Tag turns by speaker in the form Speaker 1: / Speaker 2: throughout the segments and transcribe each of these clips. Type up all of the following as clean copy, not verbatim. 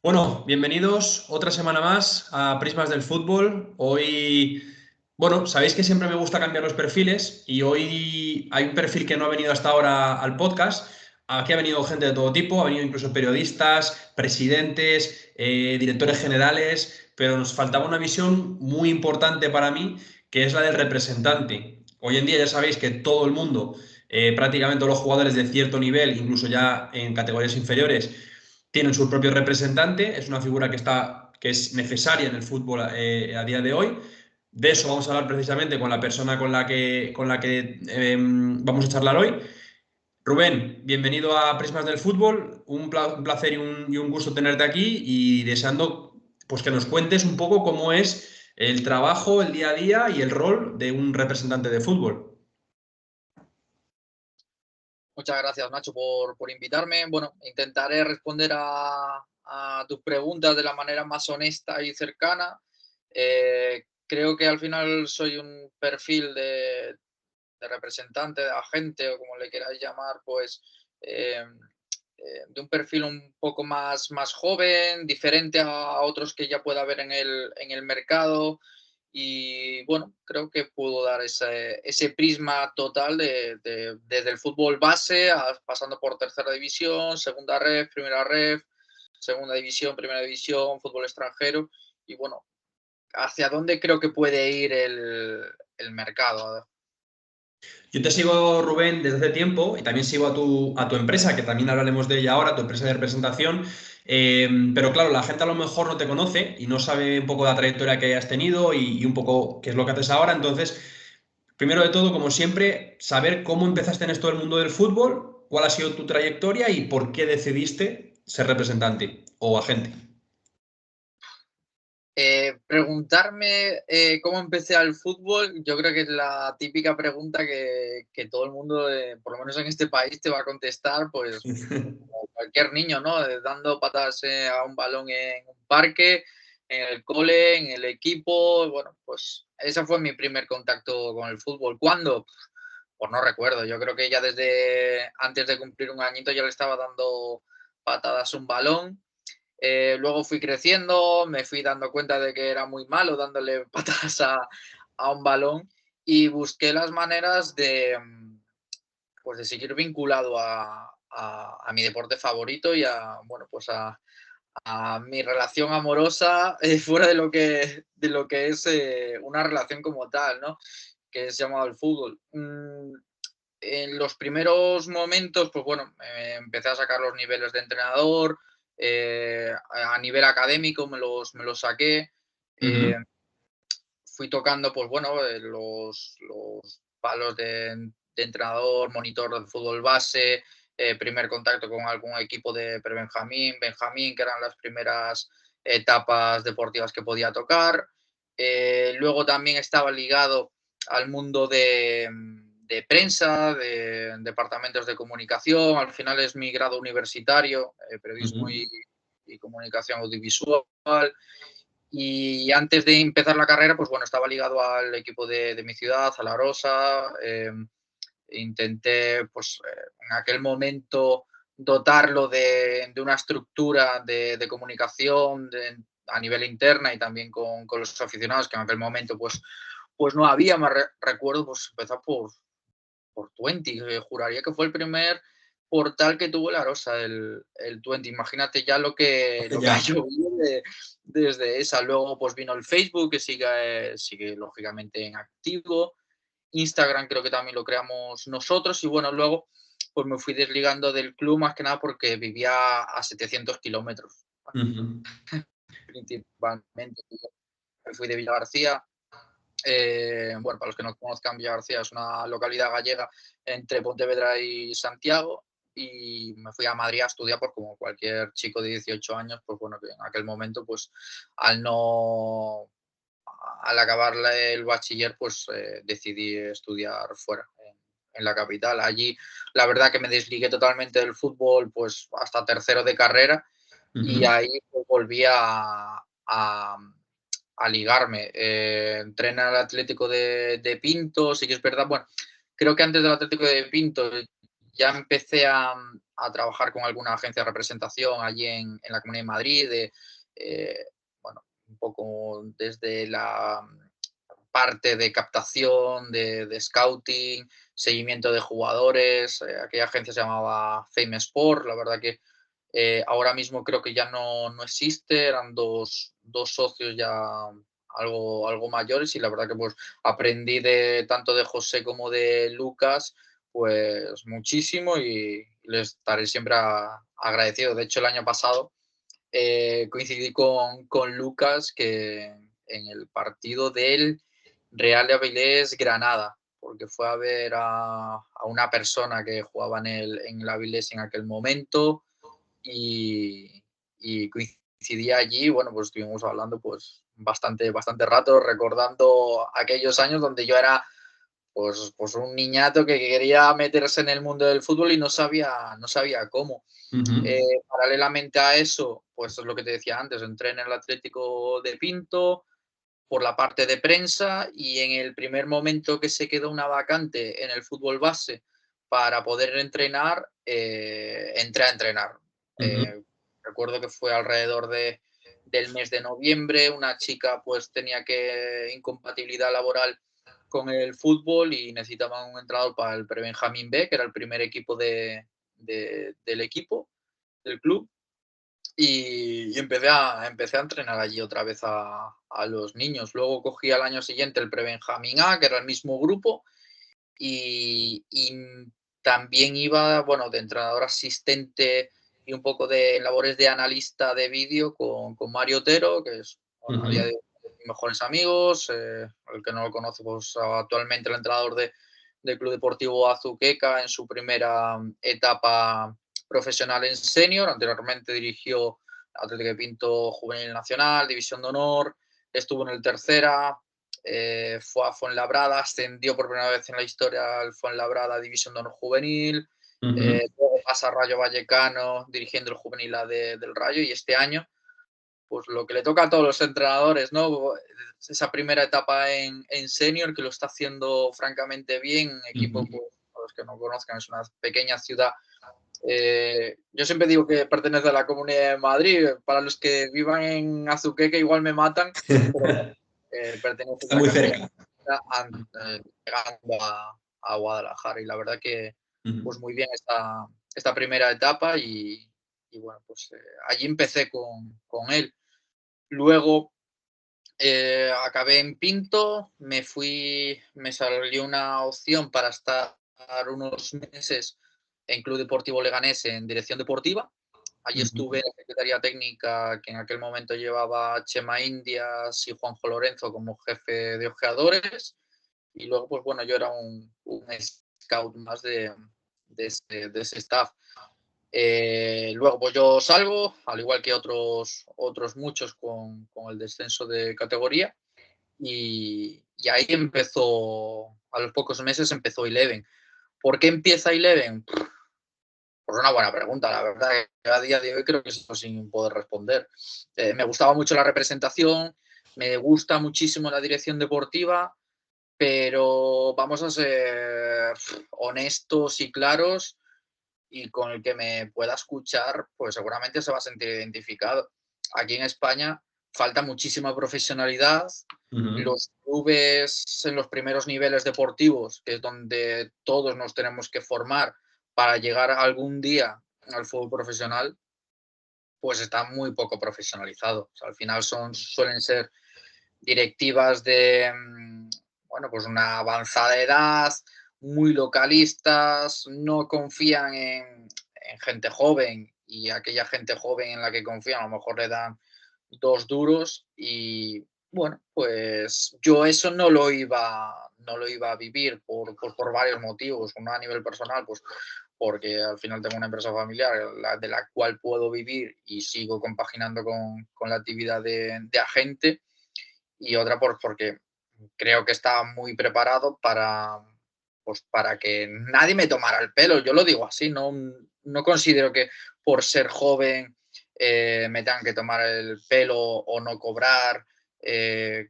Speaker 1: Bueno, bienvenidos otra semana más a Prismas del Fútbol. Hoy, bueno, sabéis que siempre me gusta cambiar los perfiles y hoy hay un perfil que no ha venido hasta ahora al podcast. Aquí ha venido gente de todo tipo, ha venido incluso periodistas, presidentes, directores generales, pero nos faltaba una visión muy importante para mí, que es la del representante. Hoy en día ya sabéis que todo el mundo, prácticamente todos los jugadores de cierto nivel, incluso ya en categorías inferiores, tienen su propio representante, es una figura que es necesaria en el fútbol a día de hoy. De eso vamos a hablar precisamente con la persona con la que vamos a charlar hoy. Rubén, bienvenido a Prismas del Fútbol, un placer y un gusto tenerte aquí y deseando pues, que nos cuentes un poco cómo es el trabajo, el día a día y el rol de un representante de fútbol.
Speaker 2: Muchas gracias, Nacho, por invitarme. Bueno, intentaré responder a tus preguntas de la manera más honesta y cercana. Creo que al final soy un perfil de representante, de agente o como le queráis llamar, pues eh, de un perfil un poco más joven, diferente a otros que ya pueda haber en el mercado. Y bueno, creo que pudo dar ese prisma total desde el fútbol base, pasando por tercera división, segunda ref, primera ref, segunda división, primera división, fútbol extranjero. Y bueno, hacia dónde creo que puede ir el mercado.
Speaker 1: Yo te sigo, Rubén, desde hace tiempo y también sigo a tu empresa, que también hablaremos de ella ahora, tu empresa de representación. Pero claro, la gente a lo mejor no te conoce y no sabe un poco la trayectoria que hayas tenido y un poco qué es lo que haces ahora. Entonces, primero de todo, como siempre, saber cómo empezaste en esto del mundo del fútbol, cuál ha sido tu trayectoria y por qué decidiste ser representante o agente.
Speaker 2: Preguntarme cómo empecé al fútbol, yo creo que es la típica pregunta que todo el mundo, por lo menos en este país, te va a contestar, pues como cualquier niño, ¿no? Dando patadas a un balón en un parque, en el cole, en el equipo. Bueno, pues ese fue mi primer contacto con el fútbol. ¿Cuándo? Pues no recuerdo. Yo creo que ya desde antes de cumplir un añito ya le estaba dando patadas a un balón. Luego fui creciendo, me fui dando cuenta de que era muy malo dándole patadas a un balón y busqué las maneras pues de seguir vinculado a mi deporte favorito y bueno, pues a mi relación amorosa fuera de lo que es una relación como tal, ¿no? Que es llamado el fútbol. En los primeros momentos, pues bueno, empecé a sacar los niveles de entrenador, a nivel académico me los saqué, eh,
Speaker 1: Ujú.
Speaker 2: fui tocando, pues bueno, los palos de entrenador, monitor de fútbol base, primer contacto con algún equipo de prebenjamín, Benjamín, que eran las primeras etapas deportivas que podía tocar. Luego también estaba ligado al mundo de prensa, de departamentos de comunicación. Al final es mi grado universitario, periodismo
Speaker 1: Ujú.
Speaker 2: y comunicación audiovisual. Y antes de empezar la carrera, pues bueno, estaba ligado al equipo de mi ciudad, a La Rosa. Intenté, pues en aquel momento, dotarlo de una estructura de comunicación a nivel interna y también con los aficionados, que en aquel momento pues no había. Recuerdo pues empezar por Twenty, juraría que fue el primer portal que tuvo La Rosa, el Twenty. Imagínate ya lo que ha
Speaker 1: Ya.
Speaker 2: llovido desde esa. Luego pues vino el Facebook, que sigue lógicamente en activo. Instagram creo que también lo creamos nosotros y bueno, luego pues me fui desligando del club más que nada porque vivía a 700 kilómetros
Speaker 1: Ujú.
Speaker 2: principalmente. Me fui de Villagarcía. Bueno, para los que no conozcan, Villagarcía es una localidad gallega entre Pontevedra y Santiago, y me fui a Madrid a estudiar, pues como cualquier chico de 18 años, pues bueno, que en aquel momento, pues al no, al acabar el bachiller, pues decidí estudiar fuera, en la capital. Allí, la verdad que me desligué totalmente del fútbol, pues hasta tercero de carrera, y
Speaker 1: Ujú.
Speaker 2: ahí pues, volví a ligarme. Entrena al Atlético de Pinto, sí que es verdad. Bueno, creo que antes del Atlético de Pinto ya empecé a a trabajar con alguna agencia de representación allí en la Comunidad de Madrid, bueno, un poco desde la parte de captación, de scouting, seguimiento de jugadores. Aquella agencia se llamaba Fame Sport. La verdad que ahora mismo creo que ya no existe. Eran dos socios ya algo mayores, y la verdad que pues aprendí tanto de José como de Lucas pues muchísimo, y les estaré siempre agradecido. De hecho, el año pasado coincidí con Lucas que en el partido del Real Avilés Granada, porque fue a ver a una persona que jugaba en el Avilés en aquel momento, y coincidí allí. Bueno, pues estuvimos hablando pues bastante rato, recordando aquellos años donde yo era pues un niñato que quería meterse en el mundo del fútbol y no sabía cómo. Paralelamente a eso, pues es lo que te decía antes, entré en el Atlético de Pinto por la parte de prensa, y en el primer momento que se quedó una vacante en el fútbol base para poder entrenar, entré a entrenar. Recuerdo que fue alrededor del mes de noviembre. Una chica pues tenía incompatibilidad laboral con el fútbol y necesitaban un entrenador para el Prebenjamín B, que era el primer equipo del equipo, del club. Y empecé a entrenar allí otra vez a los niños. Luego cogí al año siguiente el Prebenjamín A, que era el mismo grupo, y también iba, bueno, de entrenador asistente y un poco de labores de analista de vídeo con Mario Otero, que es, bueno, a día de hoy, mis mejores amigos. El que no lo conoce, pues actualmente el entrenador del Club Deportivo Azuqueca en su primera etapa profesional en senior. Anteriormente dirigió Atlético de Pinto Juvenil Nacional, División de Honor, estuvo en el Tercera, fue a Fuenlabrada, ascendió por primera vez en la historia al Fuenlabrada División de Honor Juvenil, luego pasa a Rayo Vallecano dirigiendo el juvenil A del Rayo, y este año, pues lo que le toca a todos los entrenadores, ¿no? Esa primera etapa en senior, que lo está haciendo francamente bien. Equipo, pues, para los que no conozcan, es una pequeña ciudad. Yo siempre digo que pertenece a la Comunidad de Madrid. Para los que vivan en Azuqueca igual me matan, pero pertenece
Speaker 1: Está
Speaker 2: a la
Speaker 1: muy
Speaker 2: capital,
Speaker 1: cerca.
Speaker 2: llegando a Guadalajara. Y la verdad que pues muy bien esta primera etapa, y bueno, pues allí empecé con él. Luego acabé en Pinto, me salió una opción para estar unos meses en Club Deportivo Leganés en dirección deportiva. Allí estuve en la Secretaría Técnica, que en aquel momento llevaba Chema Indias y Juanjo Lorenzo como jefe de ojeadores. Y luego, pues bueno, yo era un scout más de ese staff. Luego, pues yo salgo, al igual que otros muchos, con el descenso de categoría, y ahí empezó, a los pocos meses empezó Eleven. ¿Por qué empieza Eleven? Pues una buena pregunta, la verdad, que a día de hoy creo que es sin poder responder. Me gustaba mucho la representación, me gusta muchísimo la dirección deportiva, pero vamos a ser honestos y claros, y con el que me pueda escuchar, pues seguramente se va a sentir identificado. Aquí en España falta muchísima profesionalidad. Los clubes en los primeros niveles deportivos, que es donde todos nos tenemos que formar para llegar algún día al fútbol profesional, pues está muy poco profesionalizado. O sea, al final suelen ser directivas de, bueno, pues una avanzada edad, muy localistas, no confían en gente joven, y aquella gente joven en la que confían a lo mejor le dan 2 duros. Y bueno, pues yo eso no lo iba a vivir por varios motivos. Uno, a nivel personal, pues porque al final tengo una empresa familiar de la cual puedo vivir y sigo compaginando con la actividad de agente, y otra porque creo que estaba muy preparado pues para que nadie me tomara el pelo. Yo lo digo así, no considero que por ser joven me tengan que tomar el pelo o no cobrar,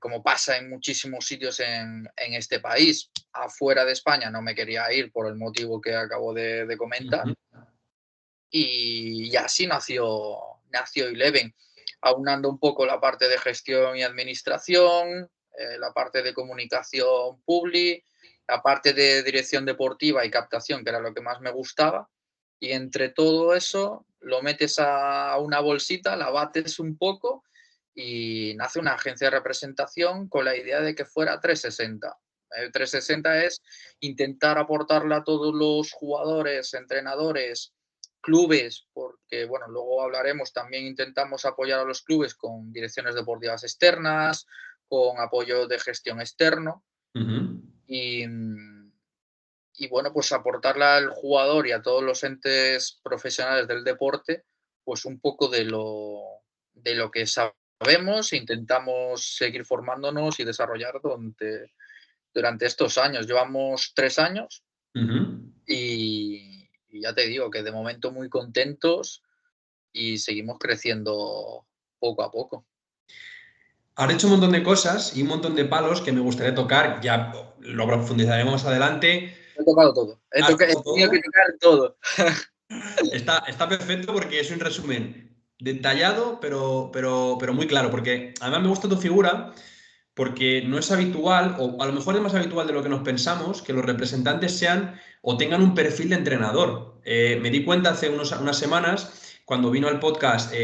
Speaker 2: como pasa en muchísimos sitios en este país. Afuera de España no me quería ir por el motivo que acabo de comentar, y así nació Eleven, aunando un poco la parte de gestión y administración, la parte de comunicación pública, la parte de dirección deportiva y captación, que era lo que más me gustaba, y entre todo eso lo metes a una bolsita, la bates un poco y nace una agencia de representación con la idea de que fuera 360. El 360 es intentar aportarle a todos los jugadores, entrenadores, clubes, porque bueno, luego hablaremos, también intentamos apoyar a los clubes con direcciones deportivas externas, con apoyo de gestión externo y, y bueno, pues aportarle al jugador y a todos los entes profesionales del deporte, pues un poco de lo que sabemos e intentamos seguir formándonos y desarrollar durante estos años. Llevamos 3 años y ya te digo que de momento muy contentos y seguimos creciendo poco a poco.
Speaker 1: Has hecho un montón de cosas y un montón de palos que me gustaría tocar, ya lo profundizaremos más adelante.
Speaker 2: He tocado todo,
Speaker 1: ¿Has
Speaker 2: he
Speaker 1: tocado
Speaker 2: tenido que
Speaker 1: todo?
Speaker 2: tocar todo.
Speaker 1: Está perfecto porque es un resumen detallado, pero muy claro, porque además me gusta tu figura porque no es habitual, o a lo mejor es más habitual de lo que nos pensamos, que los representantes sean o tengan un perfil de entrenador. Me di cuenta hace unas semanas, cuando vino al podcast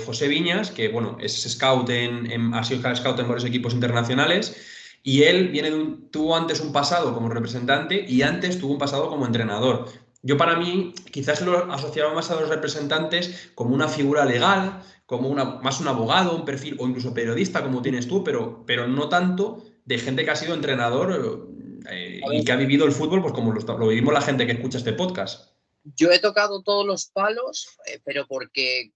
Speaker 1: José Viñas, que bueno, es scout ha sido scout en varios equipos internacionales, y él tuvo antes un pasado como representante y antes tuvo un pasado como entrenador. Yo para mí quizás lo asociaba más a los representantes como una figura legal, como más un abogado, un perfil o incluso periodista como tienes tú, pero no tanto de gente que ha sido entrenador
Speaker 2: A
Speaker 1: y
Speaker 2: ver,
Speaker 1: que ha vivido el fútbol pues como lo vivimos la gente que escucha este podcast.
Speaker 2: yo he tocado todos los palos, pero porque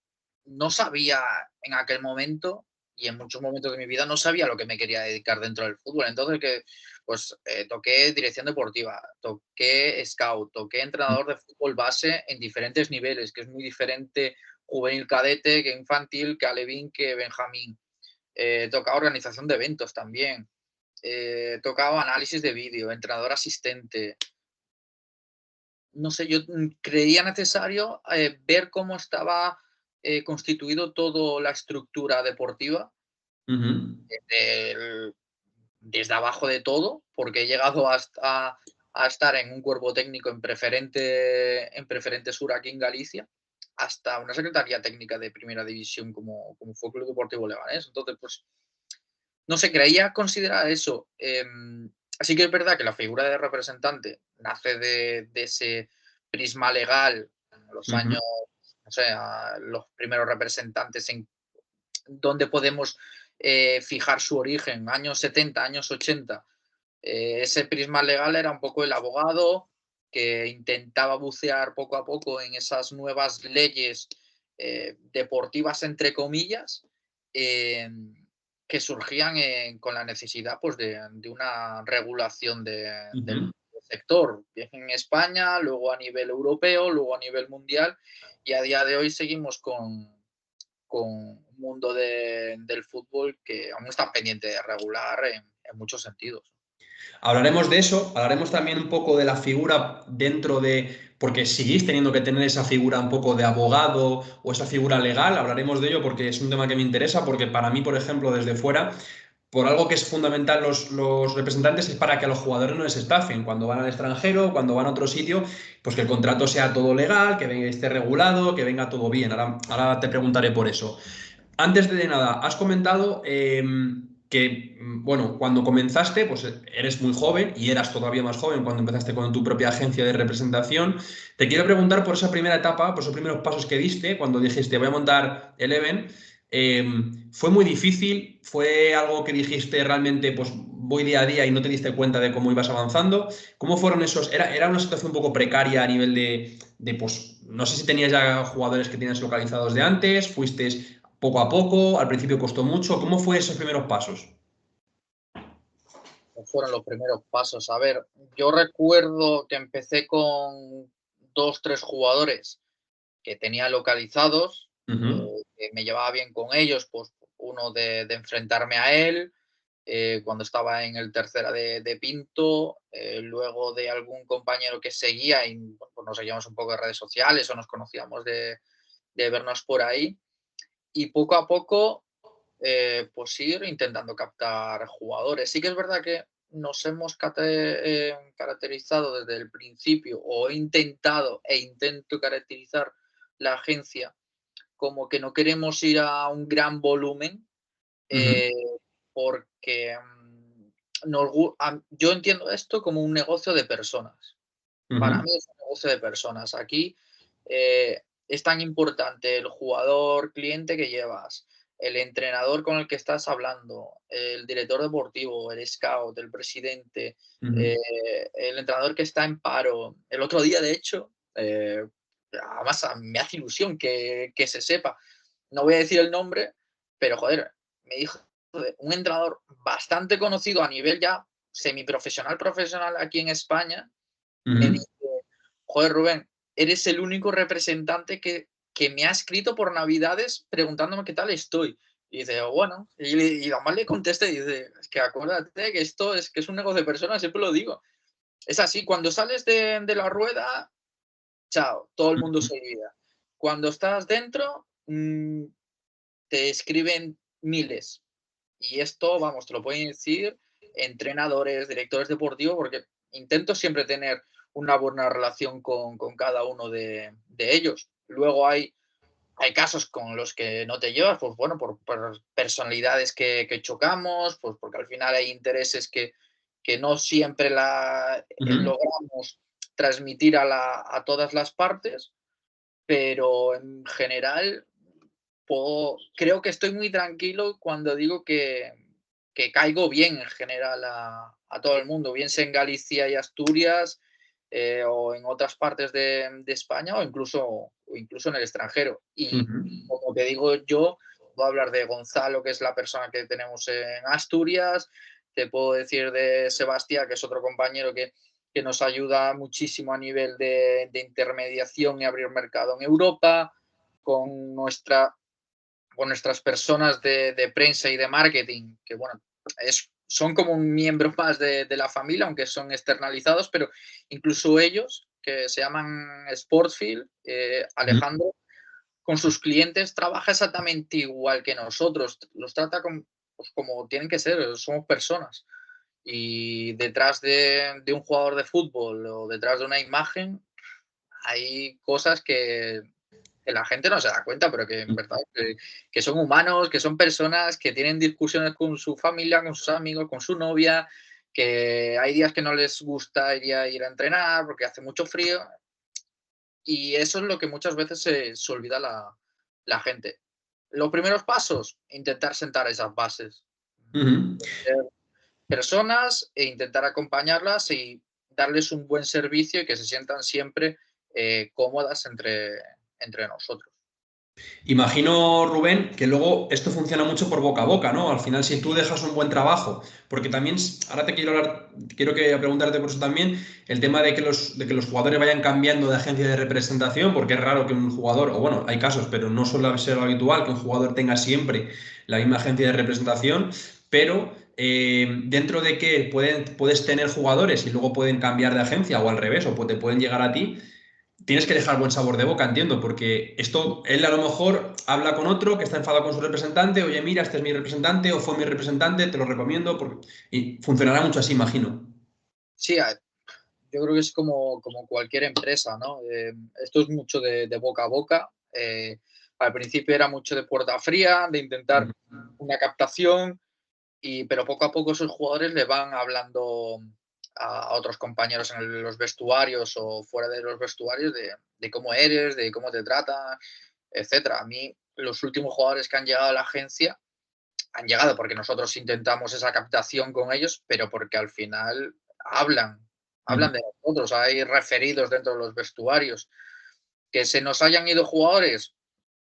Speaker 2: no sabía en aquel momento y en muchos momentos de mi vida no sabía lo que me quería dedicar dentro del fútbol. Entonces, pues toqué dirección deportiva, toqué scout, toqué entrenador de fútbol base en diferentes niveles, que es muy diferente juvenil cadete que infantil, que alevín, que benjamín. Tocaba organización de eventos también. Tocaba análisis de vídeo, entrenador asistente, no sé, yo creía necesario ver cómo estaba constituido toda la estructura deportiva
Speaker 1: Ujú.
Speaker 2: desde, desde abajo de todo, porque he llegado a estar en un cuerpo técnico en preferente sur aquí en Galicia, hasta una secretaría técnica de primera división como fue Club Deportivo Leganés. Entonces, pues, no sé, creía considerar eso. Así que es verdad que la figura de representante nace de ese prisma legal en los
Speaker 1: Ujú.
Speaker 2: años, no sé, los primeros representantes en donde podemos fijar su origen, años 70, años 80. Ese prisma legal era un poco el abogado que intentaba bucear poco a poco en esas nuevas leyes deportivas, entre comillas, eh, que surgían con la necesidad pues, de una regulación del
Speaker 1: Ujú.
Speaker 2: sector, bien en España, luego a nivel europeo, luego a nivel mundial, y a día de hoy seguimos con un mundo del fútbol que aún está pendiente de regular en muchos sentidos.
Speaker 1: Hablaremos de eso, hablaremos también un poco de la figura dentro de, porque seguís teniendo que tener esa figura un poco de abogado o esa figura legal, hablaremos de ello porque es un tema que me interesa, porque para mí, por ejemplo, desde fuera, por algo que es fundamental los representantes es para que a los jugadores no les estafen cuando van al extranjero, cuando van a otro sitio, pues que el contrato sea todo legal, que esté regulado, que venga todo bien. Ahora te preguntaré por eso. Antes de nada, has comentado que, bueno, cuando comenzaste, pues eres muy joven y eras todavía más joven cuando empezaste con tu propia agencia de representación. Te quiero preguntar por esa primera etapa, por esos primeros pasos que diste cuando dijiste voy a montar Eleven. ¿Fue muy difícil? ¿Fue algo que dijiste realmente, pues voy día a día y no te diste cuenta de cómo ibas avanzando? ¿Cómo fueron esos? ¿Era una situación un poco precaria a nivel pues, no sé si tenías ya jugadores que tienes localizados de antes, fuiste poco a poco, al principio costó mucho? ¿Cómo fue esos primeros pasos?
Speaker 2: Fueron los primeros pasos. A ver, yo recuerdo que empecé con 2, 3 jugadores que tenía localizados,
Speaker 1: Ujú.
Speaker 2: que me llevaba bien con ellos, pues uno de enfrentarme a él, cuando estaba en el tercera de Pinto, luego de algún compañero que seguía y pues nos seguíamos un poco de redes sociales o nos conocíamos de vernos por ahí. Y poco a poco, pues ir intentando captar jugadores. Sí que es verdad que nos hemos caracterizado desde el principio, o he intentado e intento caracterizar la agencia como que no queremos ir a un gran volumen,
Speaker 1: Ujú,
Speaker 2: eh, porque yo entiendo esto como un negocio de personas. Para
Speaker 1: ujú,
Speaker 2: mí es un negocio de personas. Aquí es tan importante el jugador cliente que llevas, el entrenador con el que estás hablando, el director deportivo, el scout, el presidente,
Speaker 1: ujú,
Speaker 2: eh, el entrenador que está en paro. El otro día, de hecho, además me hace ilusión que se sepa. No voy a decir el nombre, pero joder, me dijo un entrenador bastante conocido a nivel ya semiprofesional, profesional aquí en España, me
Speaker 1: ujú.
Speaker 2: dice: "Joder, Rubén, eres el único representante que me ha escrito por Navidades preguntándome qué tal estoy". Y dice: "Bueno", y además le contesté, y dice: "Es que acuérdate que esto es que es un negocio de personas, siempre lo digo". Es así, cuando sales de la rueda, chao, todo el mundo se olvida. Cuando estás dentro, te escriben miles. Y esto, vamos, te lo pueden decir entrenadores, directores deportivos, porque intento siempre tener una buena relación con cada uno de ellos. Luego hay casos con los que no te llevas, pues bueno, por personalidades que chocamos, pues porque al final hay intereses que no siempre
Speaker 1: Ujú.
Speaker 2: logramos transmitir a todas las partes, pero en general creo que estoy muy tranquilo cuando digo que caigo bien en general a todo el mundo, bien sea en Galicia y Asturias, o en otras partes de España, o incluso en el extranjero. Y
Speaker 1: Ujú.
Speaker 2: como te digo yo, puedo hablar de Gonzalo, que es la persona que tenemos en Asturias, te puedo decir de Sebastián, que es otro compañero que nos ayuda muchísimo a nivel de intermediación y abrir mercado en Europa, con nuestras personas de prensa y de marketing, que bueno, son como un miembro más de la familia, aunque son externalizados, pero incluso ellos, que se llaman Sportsfield,
Speaker 1: Ujú.
Speaker 2: Alejandro, con sus clientes trabaja exactamente igual que nosotros, los trata pues, como tienen que ser, somos personas. Y detrás de un jugador de fútbol o detrás de una imagen hay cosas que la gente no se da cuenta, pero que en verdad que son humanos, que son personas que tienen discusiones con su familia, con sus amigos, con su novia, que hay días que no les gusta ir a entrenar porque hace mucho frío, y eso es lo que muchas veces se olvida la gente. Los primeros pasos, intentar sentar esas bases.
Speaker 1: Ujú.
Speaker 2: Ser personas e intentar acompañarlas y darles un buen servicio y que se sientan siempre cómodas entre nosotros.
Speaker 1: Imagino, Rubén, que luego esto funciona mucho por boca a boca, ¿no? Al final, si tú dejas un buen trabajo, porque también, ahora te quiero hablar, quiero que preguntarte por eso también, el tema de que los jugadores vayan cambiando de agencia de representación, porque es raro que un jugador, o bueno, hay casos, pero no suele ser lo habitual, que un jugador tenga siempre la misma agencia de representación, pero dentro de que puedes tener jugadores y luego pueden cambiar de agencia o al revés, o te pueden llegar a ti. Tienes que dejar buen sabor de boca, entiendo, porque esto, él a lo mejor habla con otro que está enfadado con su representante, oye, mira, este es mi representante o fue mi representante, te lo recomiendo, y funcionará mucho así, imagino.
Speaker 2: Sí, yo creo que es como cualquier empresa, ¿no? Esto es mucho de boca a boca. Al principio era mucho de puerta fría, de intentar
Speaker 1: Ujú,
Speaker 2: una captación, pero poco a poco esos jugadores le van hablando a otros compañeros en los vestuarios o fuera de los vestuarios de cómo eres, de cómo te tratan, etcétera. A mí, los últimos jugadores que han llegado a la agencia han llegado porque nosotros intentamos esa captación con ellos, pero porque al final hablan,
Speaker 1: ujú,
Speaker 2: hablan de nosotros, hay referidos dentro de los vestuarios. Que se nos hayan ido jugadores,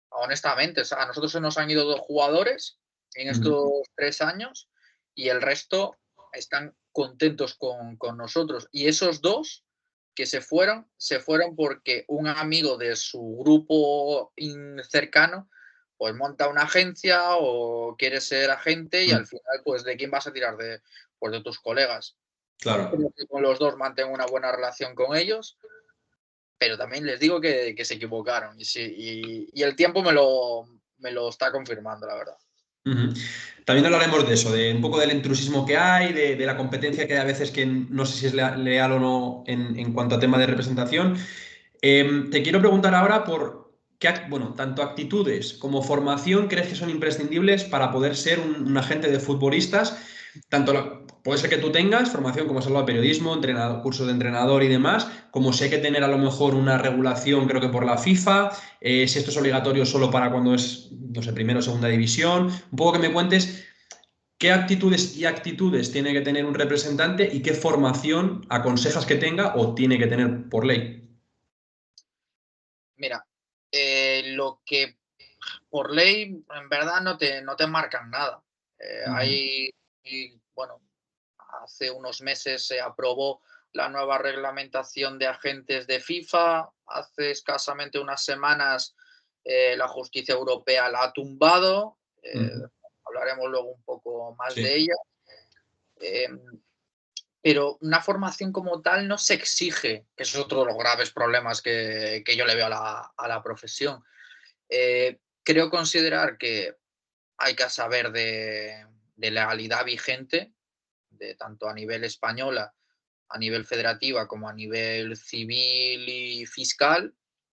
Speaker 2: honestamente, a nosotros se nos han ido 2 jugadores en
Speaker 1: ujú,
Speaker 2: estos 3 años y el resto están contentos con nosotros. Y esos dos que se fueron porque un amigo de su grupo cercano pues monta una agencia o quieres ser agente y al final, pues, ¿de quién vas a tirar? Pues de tus colegas.
Speaker 1: Claro.
Speaker 2: Creo que con los dos mantengo una buena relación con ellos, pero también les digo que se equivocaron y el tiempo me lo está confirmando, la verdad.
Speaker 1: Ujú. También hablaremos de eso, de un poco del intrusismo que hay, de la competencia que hay a veces que no sé si es leal o no en cuanto a tema de representación. Te quiero preguntar ahora por bueno, tanto actitudes como formación crees que son imprescindibles para poder ser un agente de futbolistas. Puede ser que tú tengas formación, como has hablado, de periodismo, cursos de entrenador y demás, como sé que tener a lo mejor una regulación, creo que por la FIFA, si esto es obligatorio solo para cuando es, no sé, primero o segunda división. Un poco que me cuentes qué actitudes y actitudes tiene que tener un representante y qué formación aconsejas que tenga o tiene que tener por ley.
Speaker 2: Mira, lo que por ley en verdad no te marcan nada.
Speaker 1: Ujú,
Speaker 2: Bueno, hace unos meses se aprobó la nueva reglamentación de agentes de FIFA. Hace escasamente unas semanas la justicia europea la ha tumbado.
Speaker 1: ujú.
Speaker 2: Hablaremos luego un poco más de
Speaker 1: Sí.
Speaker 2: ella. Eh, pero una formación como tal no se exige, que eso es otro de los graves problemas que yo le veo a la profesión. Creo considerar que hay que saber de legalidad vigente, de tanto a nivel española, a nivel federativa, como a nivel civil y fiscal,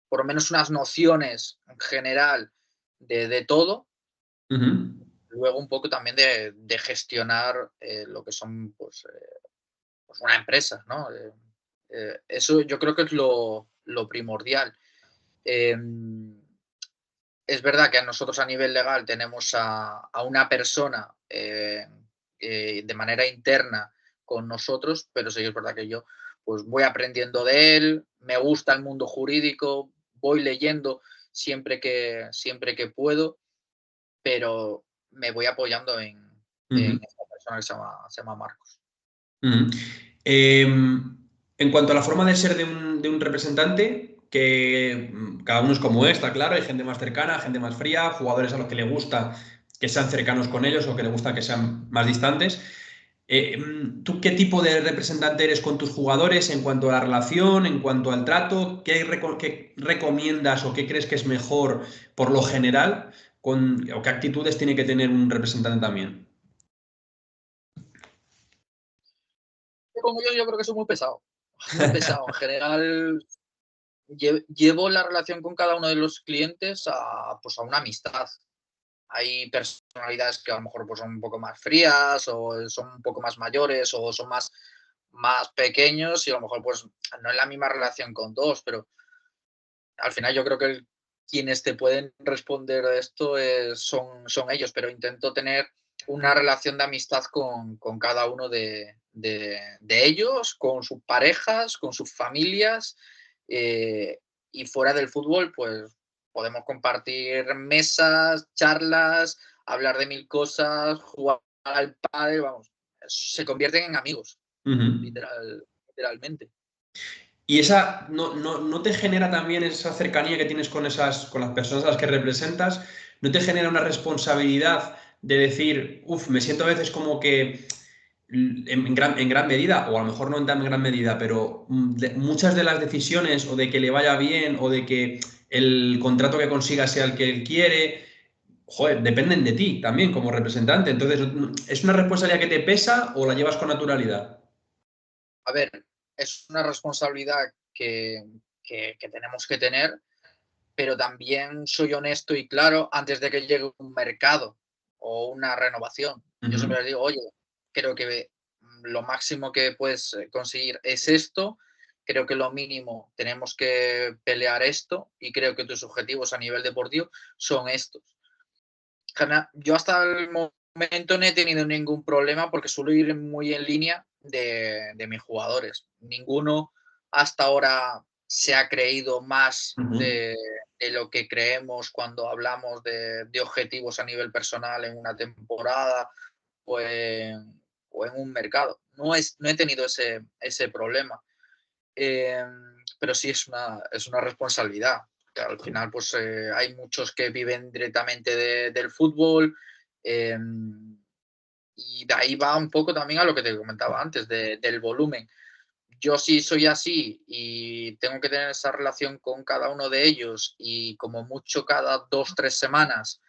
Speaker 2: por lo menos unas nociones en general de todo.
Speaker 1: Ujú,
Speaker 2: Luego un poco también de gestionar lo que son pues una empresa, ¿no? Eso yo creo que es lo primordial. Em, es verdad que nosotros a nivel legal tenemos a una persona de manera interna con nosotros, pero sí que es verdad que yo pues voy aprendiendo de él, me gusta el mundo jurídico, voy leyendo siempre que puedo, pero me voy apoyando
Speaker 1: ujú,
Speaker 2: en esta persona que se llama Marcos.
Speaker 1: ujú. En cuanto a la forma de ser de un representante, que cada uno es como es, está claro, hay gente más cercana, gente más fría, jugadores a los que le gusta que sean cercanos con ellos o que le gusta que sean más distantes. ¿Tú qué tipo de representante eres con tus jugadores en cuanto a la relación, en cuanto al trato? ¿Qué recomiendas o qué crees que es mejor por lo general? ¿O qué actitudes tiene que tener un representante también?
Speaker 2: Como yo creo que soy muy pesado, muy pesado. En general, llevo la relación con cada uno de los clientes pues a una amistad. Hay personalidades que a lo mejor pues, son un poco más frías o son un poco más mayores o son más pequeños y a lo mejor pues no es la misma relación con todos, pero al final yo creo que quienes te pueden responder a esto son ellos, pero intento tener una relación de amistad con cada uno de ellos, con sus parejas, con sus familias eh, y fuera del fútbol, pues podemos compartir mesas, charlas, hablar de mil cosas, jugar al pádel, vamos, se convierten en amigos,
Speaker 1: Ujú.
Speaker 2: literalmente.
Speaker 1: ¿Y esa no te genera también esa cercanía que tienes con las personas a las que representas? ¿No te genera una responsabilidad de decir, uff, me siento a veces como que en gran medida, o a lo mejor no en tan gran medida, pero muchas de las decisiones o de que le vaya bien o de que el contrato que consiga sea el que él quiere, joder, dependen de ti también como representante. Entonces, ¿es una responsabilidad que te pesa o la llevas con naturalidad?
Speaker 2: A ver, es una responsabilidad que tenemos que tener, pero también soy honesto y claro antes de que llegue un mercado o una renovación. Yo
Speaker 1: Ujú,
Speaker 2: siempre les digo, oye, creo que lo máximo que puedes conseguir es esto, creo que lo mínimo tenemos que pelear esto y creo que tus objetivos a nivel deportivo son estos. Yo hasta el momento no he tenido ningún problema porque suelo ir muy en línea de mis jugadores. Ninguno hasta ahora se ha creído más
Speaker 1: ujú,
Speaker 2: de lo que creemos cuando hablamos de objetivos a nivel personal en una temporada o en un mercado. No he tenido ese problema. Pero sí es una responsabilidad. que al final pues hay muchos que viven directamente del fútbol, y de ahí va un poco también a lo que te comentaba antes, del volumen. Yo sí soy así y tengo que tener esa relación con cada uno de ellos y como mucho cada 2, 3 semanas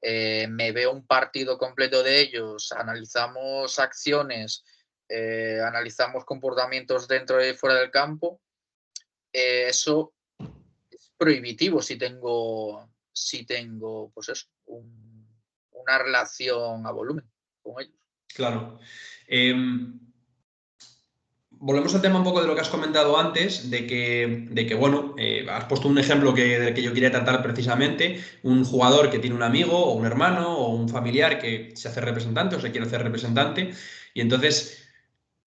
Speaker 2: me veo un partido completo de ellos, analizamos acciones, analizamos comportamientos dentro y fuera del campo, eso es prohibitivo si tengo pues eso, una relación a volumen con ellos.
Speaker 1: Claro. Volvemos al tema un poco de lo que has comentado antes, de que bueno, has puesto un ejemplo del que yo quería tratar precisamente, un jugador que tiene un amigo o un hermano o un familiar que se hace representante o se quiere hacer representante, y entonces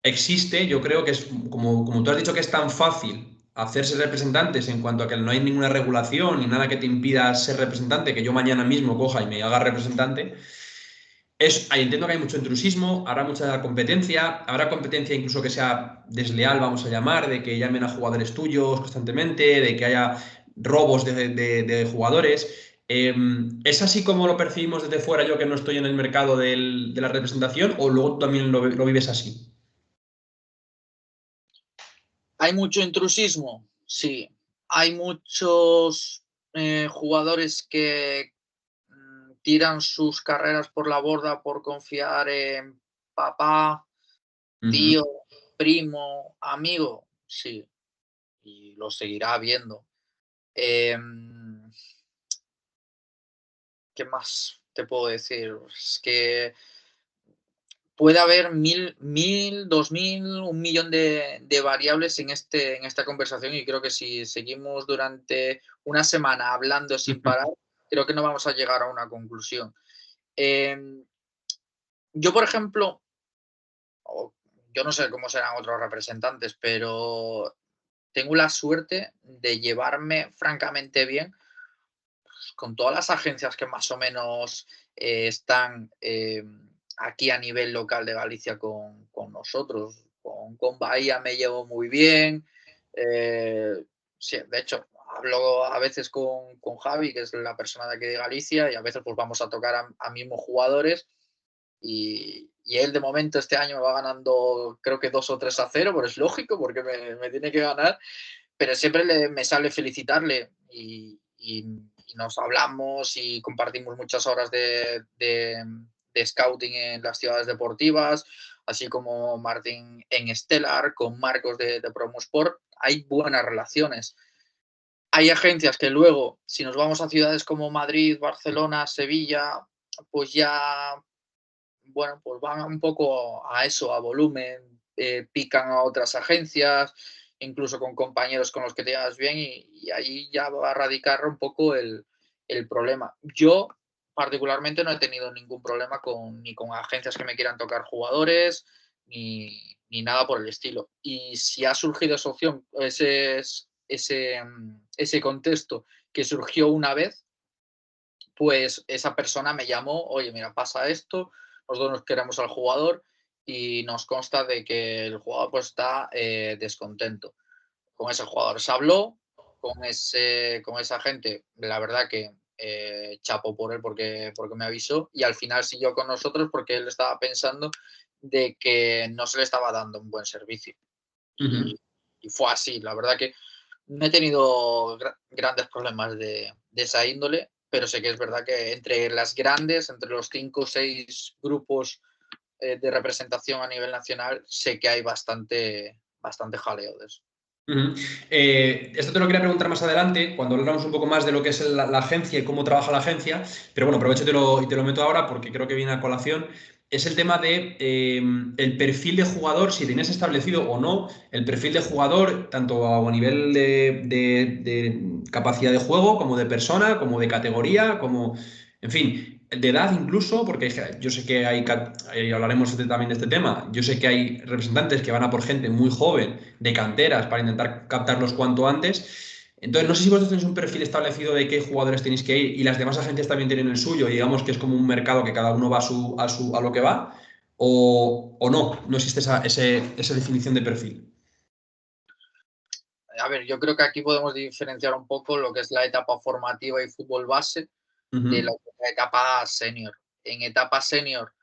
Speaker 1: existe, yo creo que es, como tú has dicho que es tan fácil hacerse representantes en cuanto a que no hay ninguna regulación ni nada que te impida ser representante, que yo mañana mismo coja y me haga representante. Entiendo que hay mucho intrusismo, habrá mucha competencia, habrá competencia incluso que sea desleal, vamos a llamar, de que llamen a jugadores tuyos constantemente, de que haya robos de jugadores. ¿Es así como lo percibimos desde fuera, yo que no estoy en el mercado de la representación, o luego tú también lo vives así?
Speaker 2: ¿Hay mucho intrusismo? Sí. Hay muchos jugadores que tiran sus carreras por la borda por confiar en papá,
Speaker 1: Ujú.
Speaker 2: tío, primo, amigo. Sí, y lo seguirá habiendo. Em, ¿Qué más te puedo decir? Es que puede haber mil, 2000, 1 millón de variables en esta conversación y creo que si seguimos durante una semana hablando sin parar, creo que no vamos a llegar a una conclusión. Em, yo, por ejemplo, yo no sé cómo serán otros representantes, pero tengo la suerte de llevarme francamente bien con todas las agencias que más o menos están aquí a nivel local de Galicia con nosotros. Con Bahía me llevo muy bien. Sí, de hecho, hablo a veces con Javi, que es la persona de aquí de Galicia, y a veces pues vamos a tocar a mismos jugadores. Y él de momento este año me va ganando creo que 2 o 3-0, pero es lógico porque me tiene que ganar, pero siempre me sale felicitarle y nos hablamos y compartimos muchas horas de scouting en las ciudades deportivas, así como Martín en Stellar, con Marcos de Promosport. Hay buenas relaciones. Hay agencias que luego, si nos vamos a ciudades como Madrid, Barcelona, Sevilla, pues ya, bueno, pues van un poco a eso, a volumen, pican a otras agencias, incluso con compañeros con los que te llevas bien y ahí ya va a radicar un poco el problema. Yo particularmente no he tenido ningún problema ni con agencias que me quieran tocar jugadores, ni nada por el estilo. Y si ha surgido esa opción, ese contexto que surgió una vez, pues esa persona me llamó, oye, mira, pasa esto, nosotros nos queremos al jugador y nos consta de que el jugador pues está descontento. Con ese jugador se habló, con esa gente, la verdad que chapo por él porque me avisó y al final siguió con nosotros porque él estaba pensando de que no se le estaba dando un buen servicio.
Speaker 1: Ujú.
Speaker 2: Y fue así, la verdad que no he tenido grandes problemas de esa índole, pero sé que es verdad que entre las grandes, entre los 5 o 6 grupos de representación a nivel nacional, sé que hay bastante jaleo de eso.
Speaker 1: Ujú. Esto te lo quería preguntar más adelante, cuando hablamos un poco más de lo que es la agencia y cómo trabaja la agencia, pero bueno, aprovecho y te lo meto ahora porque creo que viene a colación. Es el tema de el perfil de jugador, si tienes establecido o no el perfil de jugador, tanto a nivel de capacidad de juego, como de persona, como de categoría, como, en fin, de edad incluso, porque yo sé que hablaremos también de este tema, yo sé que hay representantes que van a por gente muy joven de canteras para intentar captarlos cuanto antes. Entonces, no sé si vosotros tenéis un perfil establecido de qué jugadores tenéis que ir y las demás agencias también tienen el suyo, y digamos que es como un mercado que cada uno va a lo que va, o no existe esa definición de perfil.
Speaker 2: a ver, yo creo que aquí podemos diferenciar un poco lo que es la etapa formativa y fútbol base de la etapa senior. En etapa senior,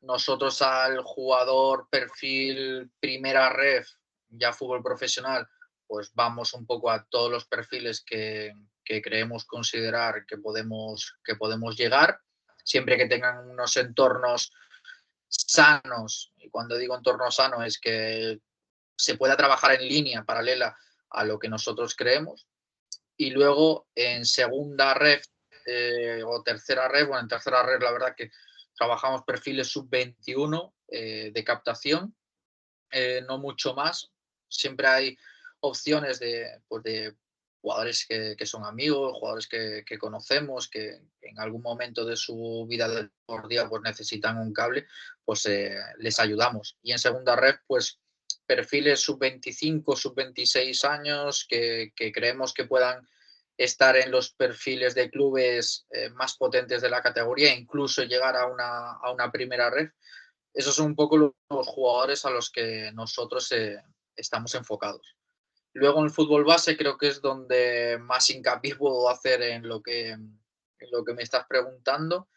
Speaker 2: nosotros al jugador perfil primera ref, ya fútbol profesional, pues vamos un poco a todos los perfiles que creemos considerar que podemos llegar, siempre que tengan unos entornos sanos. Y cuando digo entorno sano es que se pueda trabajar en línea paralela a lo que nosotros creemos. Y luego en segunda ref o tercera ref, bueno, en tercera ref la verdad que trabajamos perfiles sub-21 de captación, no mucho más. Siempre hay opciones pues de jugadores que son amigos, jugadores que conocemos, que en algún momento de su vida deportiva pues necesitan un cable, pues les ayudamos. Y en segunda red, pues perfiles sub-25, sub-26 años que creemos que puedan estar en los perfiles de clubes más potentes de la categoría, incluso llegar a una primera red. Esos son un poco los jugadores a los que nosotros estamos enfocados. Luego en el fútbol base creo que es donde más hincapié puedo hacer en lo que me estás preguntando.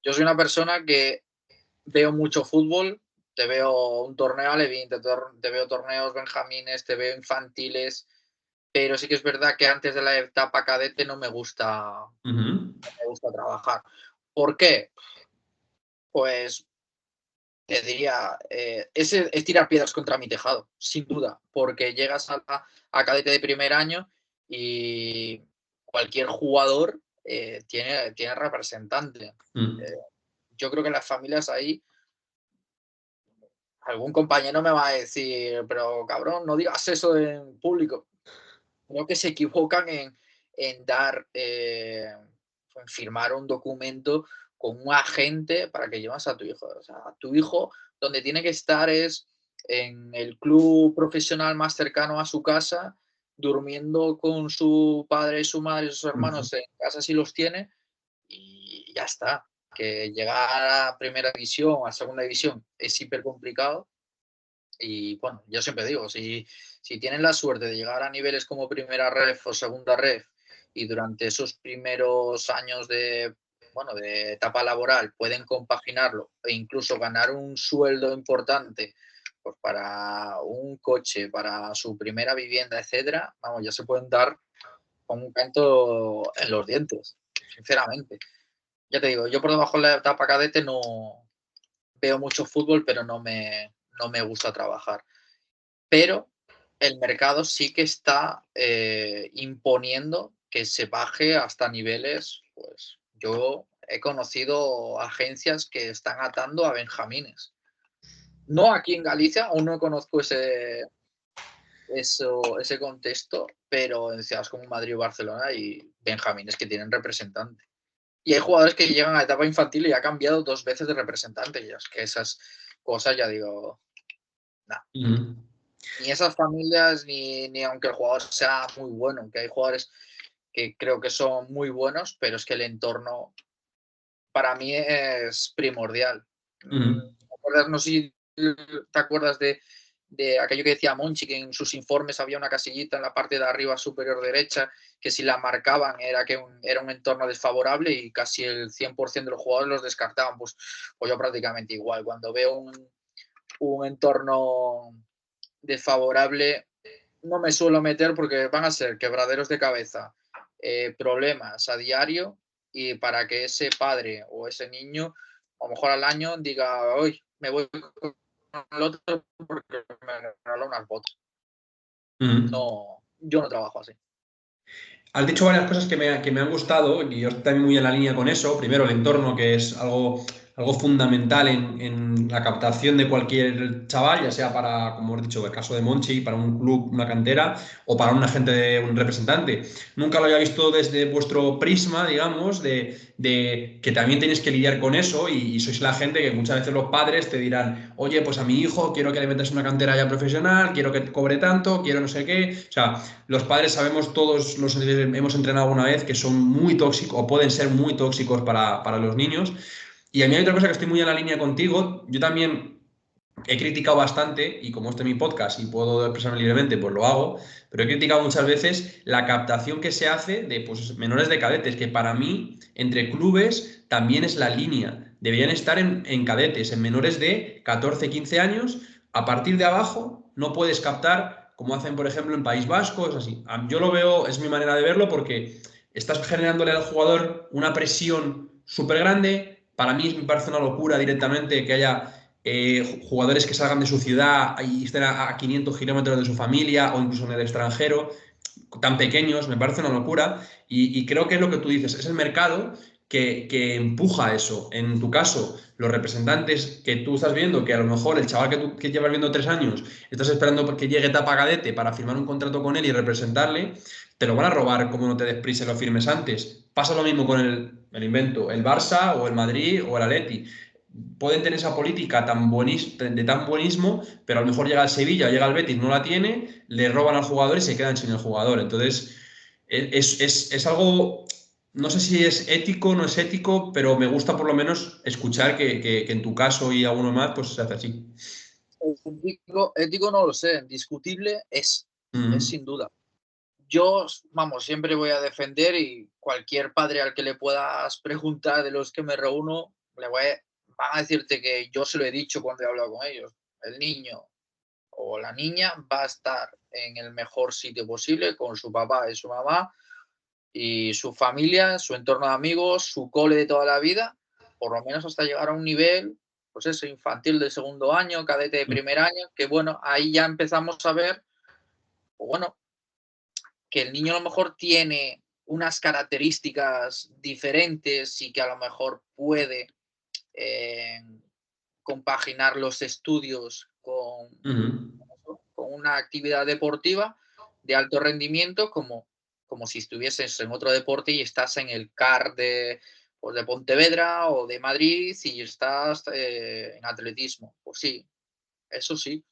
Speaker 2: Yo soy una persona que veo mucho fútbol, te veo un torneo alevín, te veo torneos benjamines, te veo infantiles, pero sí que es verdad que antes de la etapa cadete no me gusta trabajar. ¿Por qué? Pues te diría, es tirar piedras contra mi tejado, sin duda, porque llegas a cadete de primer año y cualquier jugador tiene representante. Yo creo que las familias ahí, algún compañero me va a decir, pero cabrón, no digas eso en público. Creo que se equivocan en dar, en firmar un documento con un agente para que llevas a tu hijo. O sea, tu hijo donde tiene que estar es en el club profesional más cercano a su casa, durmiendo con su padre y su madre y sus hermanos en casa si los tiene, y ya está. Que llegar a primera división, a segunda división, es hiper complicado. Y bueno, yo siempre digo, si tienen la suerte de llegar a niveles como primera ref o segunda ref y durante esos primeros años de etapa laboral pueden compaginarlo e incluso ganar un sueldo importante pues para un coche, para su primera vivienda, etcétera, vamos, ya se pueden dar con un canto en los dientes, sinceramente. Ya te digo, yo por debajo de la etapa cadete no veo mucho fútbol, pero no me gusta trabajar. Pero el mercado sí que está imponiendo que se baje hasta niveles, pues yo he conocido agencias que están atando a benjamines. No aquí en Galicia, aún no conozco ese contexto, pero en ciudades como Madrid o Barcelona hay benjamines que tienen representante. Y hay jugadores que llegan a la etapa infantil y ha cambiado 2 veces de representante. Y es que esas cosas ya digo, nada. Ni esas familias, ni aunque el jugador sea muy bueno, que hay jugadores que creo que son muy buenos, pero es que el entorno para mí es primordial. No sé si te acuerdas de aquello que decía Monchi, que en sus informes había una casillita en la parte de arriba superior derecha, que si la marcaban era un entorno desfavorable y casi el 100% de los jugadores los descartaban. Pues yo prácticamente igual. Cuando veo un entorno desfavorable, no me suelo meter porque van a ser quebraderos de cabeza, problemas a diario, y para que ese padre o ese niño, a lo mejor al año, diga, hoy me voy con el otro porque me regaló unas botas. No, yo no trabajo así.
Speaker 1: Has dicho varias cosas que me han gustado y yo estoy también muy en la línea con eso. Primero, el entorno, que es algo fundamental en la captación de cualquier chaval, ya sea para, como he dicho, el caso de Monchi, para un club, una cantera o para un agente de un representante. Nunca lo había visto desde vuestro prisma, digamos, de que también tenéis que lidiar con eso y sois la gente que muchas veces los padres te dirán, oye, pues a mi hijo quiero que le metas una cantera ya profesional, quiero que cobre tanto, quiero no sé qué. O sea, los padres sabemos, todos los hemos entrenado alguna vez, que son muy tóxicos o pueden ser muy tóxicos para los niños. Y a mí hay otra cosa que estoy muy en la línea contigo. Yo también he criticado bastante, y como este es mi podcast y puedo expresarme libremente, pues lo hago, pero he criticado muchas veces la captación que se hace de pues, menores de cadetes, que para mí, entre clubes, también es la línea. Deberían estar en cadetes, en menores de 14, 15 años. A partir de abajo no puedes captar, como hacen, por ejemplo, en País Vasco, es así. Yo lo veo, es mi manera de verlo, porque estás generándole al jugador una presión súper grande. Para mí me parece una locura directamente que haya jugadores que salgan de su ciudad y estén a 500 kilómetros de su familia o incluso en el extranjero, tan pequeños, me parece una locura y creo que es lo que tú dices, es el mercado que empuja eso. En tu caso, los representantes que tú estás viendo, que a lo mejor el chaval que llevas viendo 3 años, estás esperando que llegue etapa cadete para firmar un contrato con él y representarle, te lo van a robar como no te des prisa y lo firmes antes. Pasa lo mismo con el invento, el Barça o el Madrid o el Atleti pueden tener esa política de tan buenismo, pero a lo mejor llega al Sevilla, llega al Betis, no la tiene, le roban al jugador y se quedan sin el jugador. Entonces, es algo, no sé si es ético, no es ético, pero me gusta por lo menos escuchar que en tu caso y alguno más, pues se hace así.
Speaker 2: Ético no lo sé, discutible es
Speaker 1: Mm,
Speaker 2: sin duda. Yo, vamos, siempre voy a defender y cualquier padre al que le puedas preguntar de los que me reúno, van a decirte que yo se lo he dicho cuando he hablado con ellos. El niño o la niña va a estar en el mejor sitio posible con su papá y su mamá y su familia, su entorno de amigos, su cole de toda la vida, por lo menos hasta llegar a un nivel, pues eso, infantil de segundo año, cadete de
Speaker 1: mm,
Speaker 2: primer año, que bueno, ahí ya empezamos a ver, pues bueno, que el niño a lo mejor tiene unas características diferentes y que a lo mejor puede eh, compaginar los estudios
Speaker 1: mm,
Speaker 2: con una actividad deportiva de alto rendimiento como si estuvieses en otro deporte y estás en el CAR pues de Pontevedra o de Madrid y estás en atletismo. Pues sí, eso sí,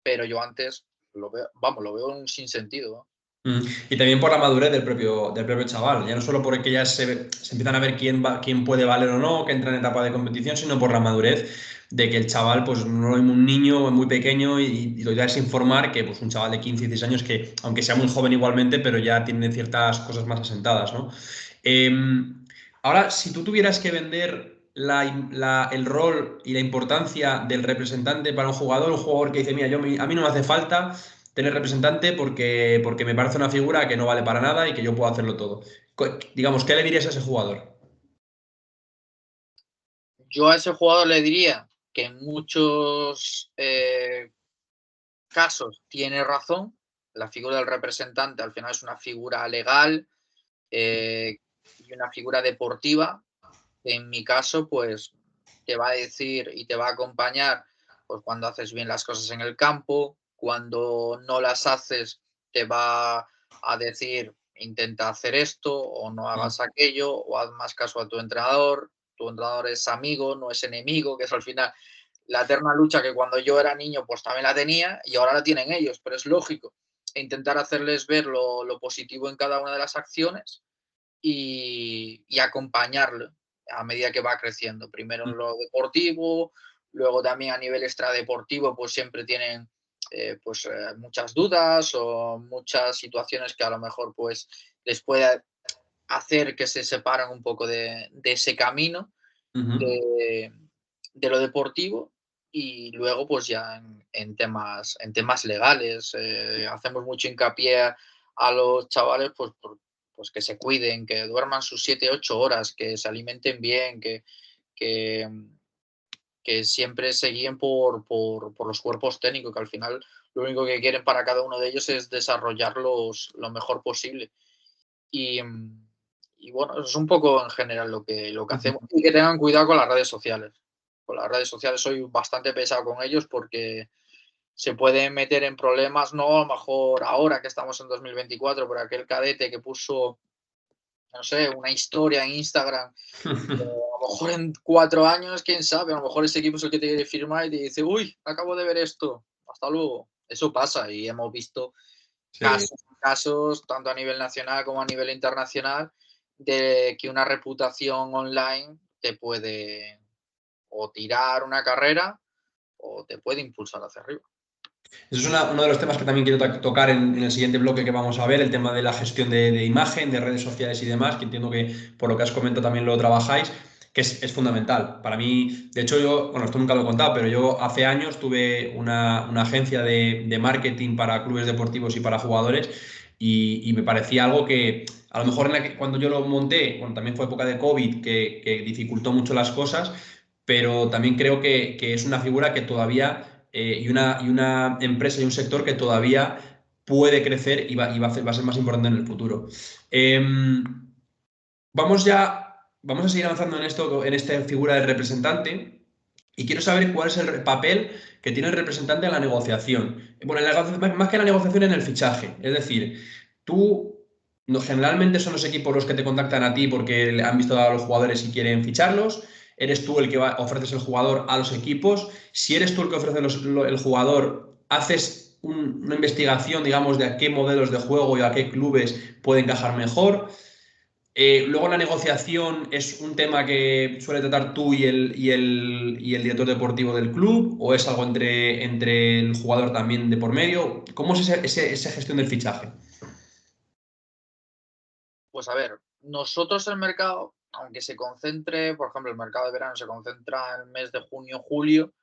Speaker 2: pero yo antes lo veo un sinsentido, ¿no?
Speaker 1: mm. Y también por la madurez del propio chaval, ya no solo porque ya se empiezan a ver quién puede valer o no, que entra en etapa de competición, sino por la madurez de que el chaval, pues no es un niño muy pequeño y lo ideal es informar que pues, un chaval de 15 16 años que, aunque sea muy joven igualmente, pero ya tiene ciertas cosas más asentadas, ¿no? Eh, Ahora, si tú tuvieras que vender el rol y la importancia del representante para un jugador que dice, mira, a mí no me hace falta tener representante porque me parece una figura que no vale para nada y que yo puedo hacerlo todo. Digamos, ¿qué le dirías a ese jugador?
Speaker 2: Yo a ese jugador le diría que en muchos casos tiene razón. La figura del representante al final es una figura legal y una figura deportiva. En mi caso, pues te va a decir y te va a acompañar pues, cuando haces bien las cosas en el campo, cuando no las haces, te va a decir intenta hacer esto o no
Speaker 1: Mm,
Speaker 2: hagas aquello o haz más caso a tu entrenador. Tu entrenador es amigo, no es enemigo, que es al final la eterna lucha que cuando yo era niño pues también la tenía y ahora la tienen ellos, pero es lógico. Intentar hacerles ver lo positivo en cada una de las acciones y acompañarlo a medida que va creciendo. Primero
Speaker 1: mm,
Speaker 2: en lo deportivo, luego también a nivel extradeportivo, pues siempre tienen muchas dudas o muchas situaciones que a lo mejor pues les puede hacer que se separen un poco de ese camino
Speaker 1: ujú.
Speaker 2: de, de lo deportivo y luego pues ya en temas legales hacemos mucho hincapié a los chavales pues que se cuiden, que duerman sus 7 8 horas, que se alimenten bien, que, que siempre se guíen por los cuerpos técnicos, que al final lo único que quieren para cada uno de ellos es desarrollarlos lo mejor posible. Y, y bueno, eso es un poco en general lo que hacemos. Y que tengan cuidado con las redes sociales. Con las redes sociales soy bastante pesado con ellos porque se pueden meter en problemas, no a lo mejor ahora que estamos en 2024, por aquel cadete que puso, no sé, una historia en Instagram. A lo mejor en 4 años, quién sabe, a lo mejor ese equipo es el que te quiere firmar y te dice, uy, acabo de ver esto, hasta luego. Eso pasa y hemos visto
Speaker 1: Sí.
Speaker 2: casos, tanto a nivel nacional como a nivel internacional, de que una reputación online te puede o tirar una carrera o te puede impulsar hacia arriba.
Speaker 1: Eso es uno de los temas que también quiero tocar en el siguiente bloque que vamos a ver, el tema de la gestión de imagen, de redes sociales y demás, que entiendo que por lo que has comentado también lo trabajáis, que es fundamental. Para mí, de hecho yo, bueno, esto nunca lo he contado, pero yo hace años tuve una agencia de marketing para clubes deportivos y para jugadores y me parecía algo que a lo mejor cuando yo lo monté, bueno, también fue época de COVID que dificultó mucho las cosas, pero también creo que es una figura que todavía y una empresa y un sector que todavía puede crecer y va a ser más importante en el futuro. Vamos a seguir avanzando en esta figura del representante y quiero saber cuál es el papel que tiene el representante en la negociación. Bueno, más que la negociación en el fichaje. Es decir, tú, no, generalmente son los equipos los que te contactan a ti porque han visto a los jugadores y quieren ficharlos. Eres tú el que ofreces el jugador a los equipos. Si eres tú el que ofrece el jugador, haces una investigación, digamos, de a qué modelos de juego y a qué clubes puede encajar mejor. Luego la negociación es un tema que suele tratar tú y el director deportivo del club, o es algo entre el jugador también de por medio. ¿Cómo es esa gestión del fichaje?
Speaker 2: Pues a ver, nosotros el mercado, aunque se concentre, por ejemplo, el mercado de verano se concentra en el mes de junio, julio,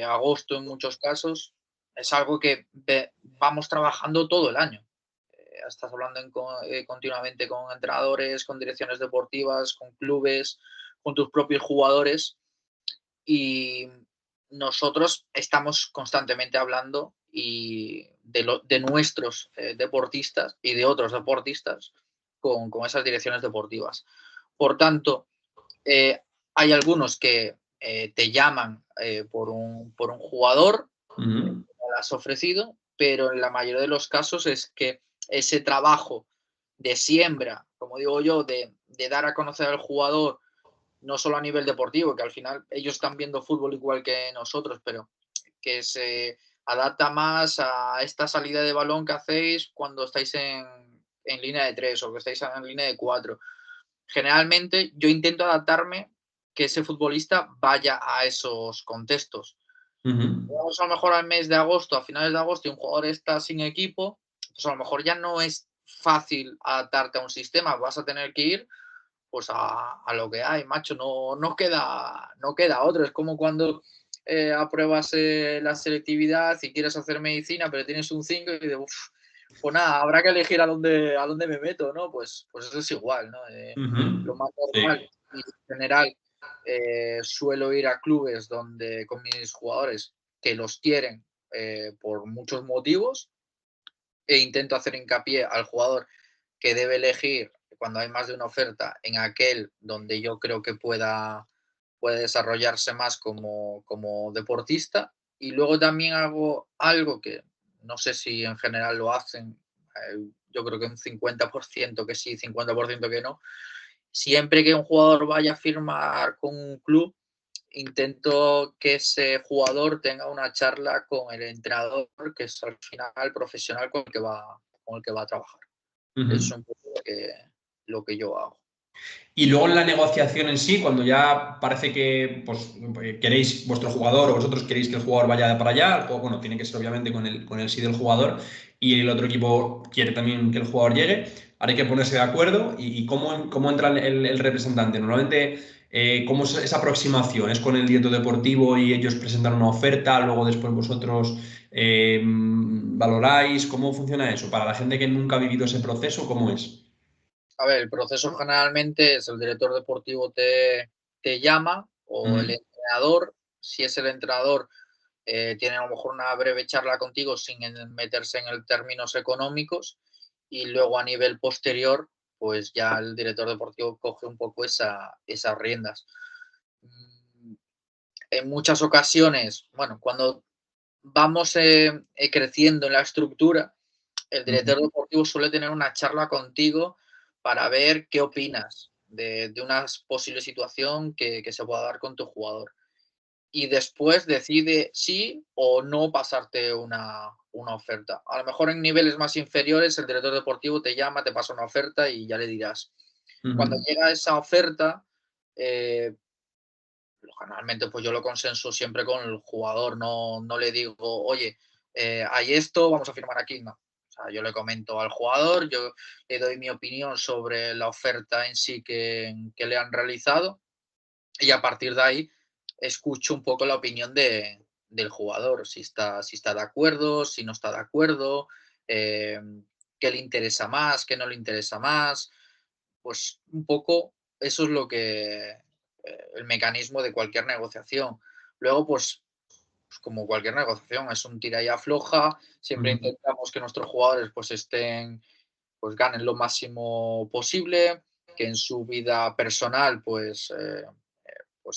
Speaker 2: agosto en muchos casos, es algo que vamos trabajando todo el año. Estás hablando continuamente con entrenadores, con direcciones deportivas, con clubes, con tus propios jugadores y nosotros estamos constantemente hablando de nuestros deportistas y de otros deportistas con esas direcciones deportivas. Por tanto, hay algunos que te llaman por un jugador,
Speaker 1: Ujú.
Speaker 2: lo has ofrecido, pero en la mayoría de los casos es que ese trabajo de siembra, como digo yo, de dar a conocer al jugador, no solo a nivel deportivo, que al final ellos están viendo fútbol igual que nosotros, pero que se adapta más a esta salida de balón que hacéis cuando estáis en línea de 3 o que estáis en línea de 4. Generalmente yo intento adaptarme que ese futbolista vaya a esos contextos.
Speaker 1: Ujú.
Speaker 2: Vamos a lo mejor al mes de agosto, a finales de agosto, y un jugador está sin equipo, pues a lo mejor ya no es fácil adaptarte a un sistema, vas a tener que ir pues a lo que hay, macho, no queda otro. Es como cuando apruebas la selectividad y quieres hacer medicina, pero tienes un 5 y dices, pues nada, habrá que elegir a dónde me meto, ¿no? Pues eso es igual, ¿no? Lo
Speaker 1: Ujú.
Speaker 2: más
Speaker 1: Sí.
Speaker 2: normal y en general suelo ir a clubes donde con mis jugadores que los quieren por muchos motivos e intento hacer hincapié al jugador que debe elegir cuando hay más de una oferta en aquel donde yo creo que puede desarrollarse más como deportista. Y luego también hago algo que no sé si en general lo hacen, yo creo que un 50% que sí, 50% que no. Siempre que un jugador vaya a firmar con un club, intento que ese jugador tenga una charla con el entrenador, que es al final el profesional con el que va a trabajar. Eso es
Speaker 1: Ujú.
Speaker 2: un poco lo que yo hago.
Speaker 1: Y luego en la negociación en sí, cuando ya parece que pues, queréis vuestro jugador o vosotros queréis que el jugador vaya para allá, el juego, bueno, tiene que ser obviamente con el sí del jugador y el otro equipo quiere también que el jugador llegue, ahora hay que ponerse de acuerdo y cómo entra el representante. Normalmente, ¿cómo es esa aproximación? ¿Es con el director deportivo y ellos presentan una oferta, luego después vosotros valoráis? ¿Cómo funciona eso? Para la gente que nunca ha vivido ese proceso, ¿cómo es?
Speaker 2: A ver, el proceso generalmente es el director deportivo te llama o el
Speaker 1: Ujú.
Speaker 2: entrenador. Si es el entrenador, tiene a lo mejor una breve charla contigo sin meterse en términos económicos y luego a nivel posterior, pues ya el director deportivo coge un poco esas riendas. Mm, En muchas ocasiones, bueno, cuando vamos creciendo en la estructura, el
Speaker 1: Ujú.
Speaker 2: director deportivo suele tener una charla contigo para ver qué opinas de una posible situación que se pueda dar con tu jugador. Y después decide sí o no pasarte una oferta. A lo mejor en niveles más inferiores el director deportivo te llama, te pasa una oferta y ya le dirás. Cuando
Speaker 1: Ujú.
Speaker 2: llega esa oferta, eh, generalmente pues yo lo consenso siempre con el jugador, no le digo, oye, hay esto, vamos a firmar aquí, no. O sea, yo le comento al jugador, yo le doy mi opinión sobre la oferta en sí que le han realizado y a partir de ahí escucho un poco la opinión del jugador, si está de acuerdo, si no está de acuerdo, eh, qué le interesa más, qué no le interesa más. Pues un poco eso es lo que el mecanismo de cualquier negociación. Luego, pues como cualquier negociación, es un tira y afloja. Siempre intentamos que nuestros jugadores pues ganen lo máximo posible, que en su vida personal pues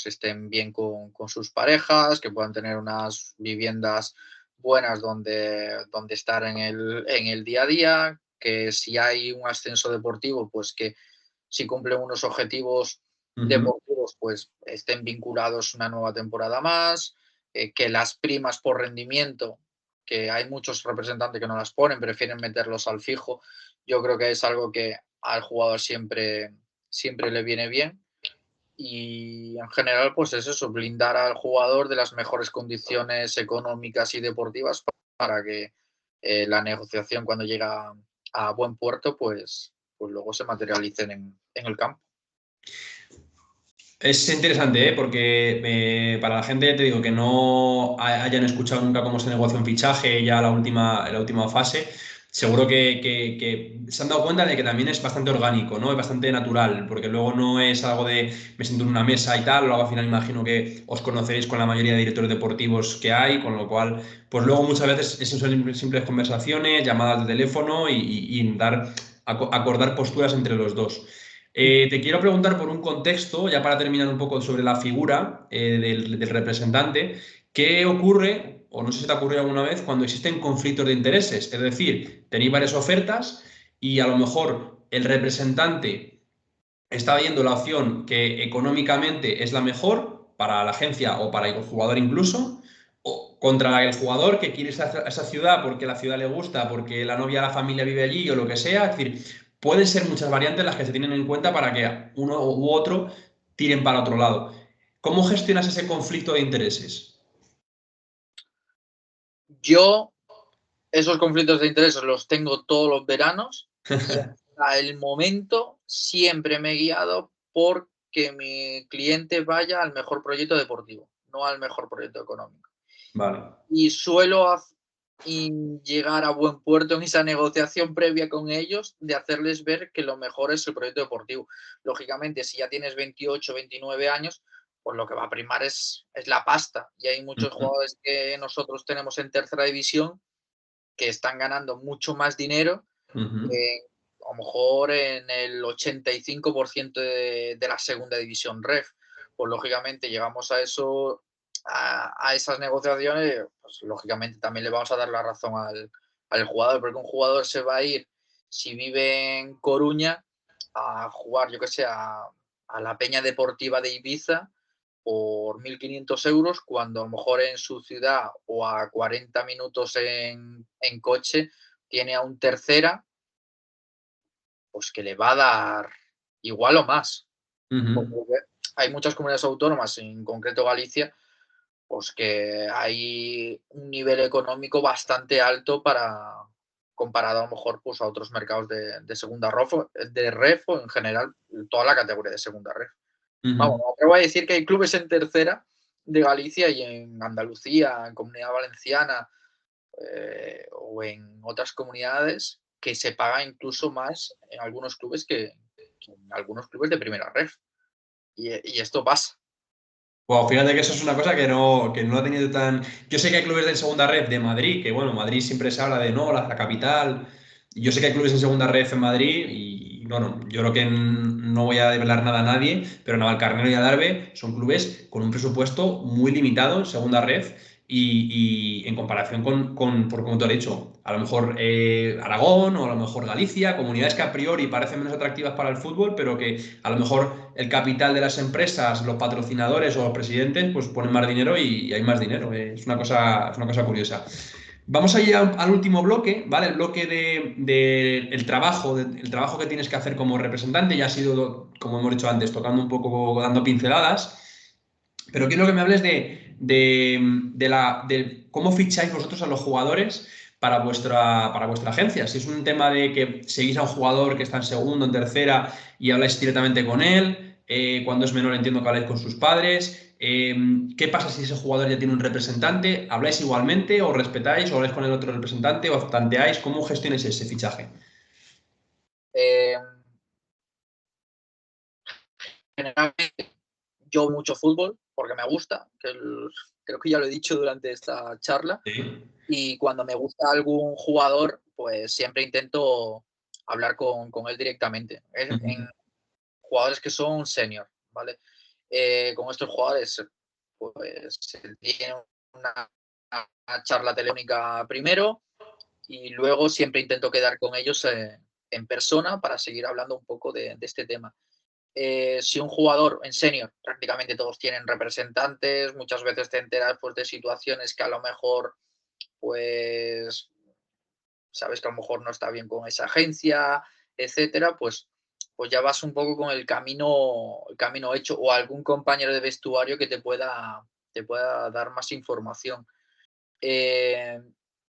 Speaker 2: estén bien con sus parejas, que puedan tener unas viviendas buenas donde estar en el día a día, que si hay un ascenso deportivo, pues que si cumplen unos objetivos deportivos, pues estén vinculados una nueva temporada más, que las primas por rendimiento, que hay muchos representantes que no las ponen, prefieren meterlos al fijo. Yo creo que es algo que al jugador siempre le viene bien. Y en general, pues es eso, blindar al jugador de las mejores condiciones económicas y deportivas para que la negociación cuando llega a buen puerto, pues luego se materialicen en el campo.
Speaker 1: Es interesante, ¿eh? Porque para la gente, te digo, que no hayan escuchado nunca cómo se negocia un fichaje ya en la última fase, seguro que se han dado cuenta de que también es bastante orgánico, ¿no? Es bastante natural, porque luego no es algo de me siento en una mesa y tal, luego al final imagino que os conoceréis con la mayoría de directores deportivos que hay, con lo cual, pues luego muchas veces eso son simples conversaciones, llamadas de teléfono y acordar posturas entre los dos. Te quiero preguntar por un contexto, ya para terminar un poco sobre la figura del representante, ¿qué ocurre, o no sé si te ha ocurrido alguna vez, cuando existen conflictos de intereses? Es decir, tenéis varias ofertas y a lo mejor el representante está viendo la opción que económicamente es la mejor para la agencia o para el jugador incluso, o contra el jugador que quiere a esa ciudad porque la ciudad le gusta, porque la novia, la familia vive allí o lo que sea. Es decir, pueden ser muchas variantes las que se tienen en cuenta para que uno u otro tiren para otro lado. ¿Cómo gestionas ese conflicto de intereses?
Speaker 2: Yo esos conflictos de intereses los tengo todos los veranos y hasta el momento siempre me he guiado por que mi cliente vaya al mejor proyecto deportivo, no al mejor proyecto económico.
Speaker 1: Vale.
Speaker 2: Y suelo llegar a buen puerto en esa negociación previa con ellos de hacerles ver que lo mejor es el proyecto deportivo. Lógicamente, si ya tienes 28, 29 años, pues lo que va a primar es la pasta. Y hay muchos jugadores que nosotros tenemos en tercera división que están ganando mucho más dinero que a lo mejor en el 85% de la segunda división ref. Pues lógicamente llegamos a eso, a esas negociaciones, pues lógicamente también le vamos a dar la razón al jugador, porque un jugador se va a ir, si vive en Coruña, a jugar, yo que sé, a la Peña Deportiva de Ibiza por 1.500 euros, cuando a lo mejor en su ciudad o a 40 minutos en coche tiene a un tercera, pues que le va a dar igual o más. Porque hay muchas comunidades autónomas, en concreto Galicia, pues que hay un nivel económico bastante alto comparado a lo mejor pues a otros mercados de segunda ref o en general toda la categoría de segunda ref. Vamos, me atrevo a decir que hay clubes en tercera de Galicia y en Andalucía, en Comunidad Valenciana o en otras comunidades que se paga incluso más en algunos clubes que en algunos clubes de primera ref. Y esto pasa.
Speaker 1: Wow, fíjate que eso es una cosa que no lo he tenido tan. Yo sé que hay clubes de segunda red de Madrid, que bueno, Madrid siempre se habla de no, la capital. Yo sé que hay clubes en segunda red en Madrid y bueno, yo creo que no voy a develar nada a nadie, pero Navalcarnero y Adarve son clubes con un presupuesto muy limitado en segunda red y en comparación por como te he dicho, a lo mejor Aragón o a lo mejor Galicia, comunidades que a priori parecen menos atractivas para el fútbol, pero que a lo mejor el capital de las empresas, los patrocinadores o los presidentes, pues ponen más dinero y hay más dinero. Es una cosa curiosa. Vamos a ir al último bloque, ¿vale? El bloque el trabajo que tienes que hacer como representante. Ya ha sido, como hemos dicho antes, tocando un poco, dando pinceladas. Pero quiero que me hables de cómo ficháis vosotros a los jugadores para vuestra agencia. Si es un tema de que seguís a un jugador que está en segundo, en tercera y habláis directamente con él, cuando es menor entiendo que habláis con sus padres. ¿Qué pasa si ese jugador ya tiene un representante? ¿Habláis igualmente o respetáis o habláis con el otro representante o tanteáis? ¿Cómo gestionáis ese fichaje?
Speaker 2: Eh, Generalmente yo mucho fútbol porque me gusta, creo que ya lo he dicho durante esta charla,
Speaker 1: Sí.
Speaker 2: y cuando me gusta algún jugador, pues siempre intento hablar con él directamente. En
Speaker 1: Ujú.
Speaker 2: jugadores que son senior, ¿vale? Con estos jugadores, pues se tiene una, una charla telefónica primero y luego siempre intento quedar con ellos en persona para seguir hablando un poco de este tema. Si un jugador en senior, prácticamente todos tienen representantes, muchas veces te enteras pues, de situaciones que a lo mejor, pues, sabes que a lo mejor no está bien con esa agencia, etcétera, pues ya vas un poco con el camino hecho o algún compañero de vestuario que te pueda dar más información. Eh,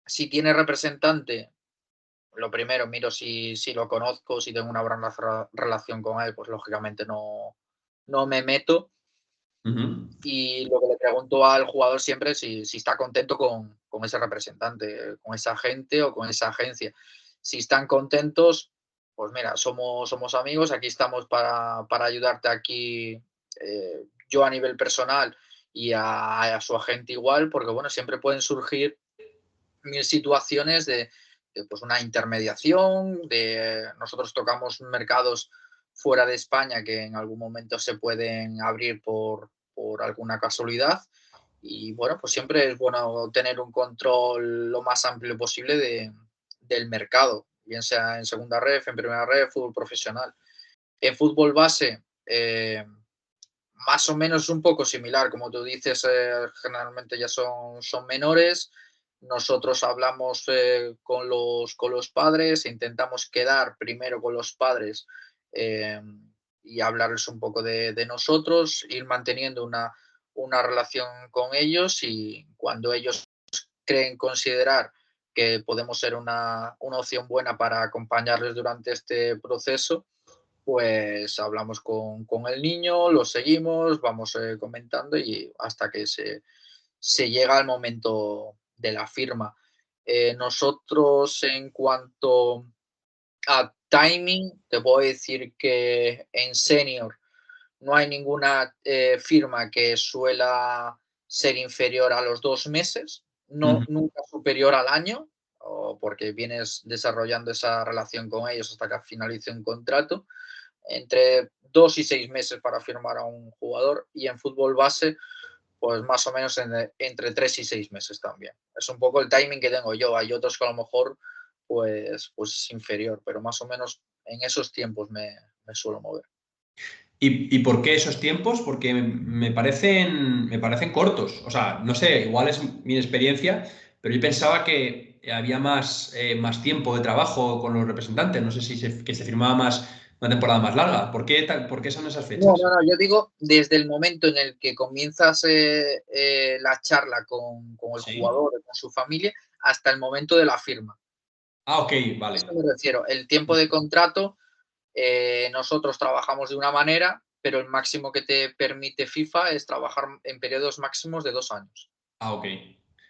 Speaker 2: si tiene representante, lo primero, miro si lo conozco, si tengo una buena relación con él, pues lógicamente no me meto.
Speaker 1: Ujú.
Speaker 2: Y lo que le pregunto al jugador siempre es si está contento con ese representante, con esa gente o con esa agencia. Si están contentos, pues mira, somos amigos, aquí estamos para ayudarte aquí, yo a nivel personal y a su agente igual, porque bueno, siempre pueden surgir mil situaciones pues una intermediación, nosotros tocamos mercados fuera de España que en algún momento se pueden abrir por alguna casualidad. Y bueno, pues siempre es bueno tener un control lo más amplio posible del mercado, bien sea en segunda red, en primera red, fútbol profesional. En fútbol base, más o menos un poco similar, como tú dices, generalmente ya son menores. Nosotros hablamos con los padres, intentamos quedar primero con los padres eh, y hablarles un poco de nosotros, ir manteniendo una relación con ellos y cuando ellos creen considerar que podemos ser una opción buena para acompañarles durante este proceso, pues hablamos con el niño, lo seguimos, vamos comentando y hasta que se llega al momento de la firma. Nosotros en cuanto a timing, te puedo decir que en senior no hay ninguna firma que suela ser inferior a los 2 meses, no,
Speaker 1: Ujú.
Speaker 2: nunca superior al año, o porque vienes desarrollando esa relación con ellos hasta que finalice un contrato entre 2 y 6 meses para firmar a un jugador y en fútbol base, pues más o menos entre 3 y 6 meses también. Es un poco el timing que tengo yo. Hay otros que a lo mejor pues es inferior, pero más o menos en esos tiempos me suelo mover.
Speaker 1: ¿Y por qué esos tiempos? Porque me parecen cortos. O sea, no sé, igual es mi experiencia, pero yo pensaba que había más tiempo de trabajo con los representantes. No sé si que se firmaba una temporada más larga. ¿Por qué son esas
Speaker 2: No,
Speaker 1: fechas?
Speaker 2: no, no, yo digo desde el momento en el que comienzas la charla con el
Speaker 1: Sí.
Speaker 2: jugador, con su familia, hasta el momento de la firma.
Speaker 1: Ah, ok,
Speaker 2: A
Speaker 1: vale.
Speaker 2: eso me refiero. El tiempo de contrato, nosotros trabajamos de una manera, pero el máximo que te permite FIFA es trabajar en periodos máximos de 2 años.
Speaker 1: Ah, ok.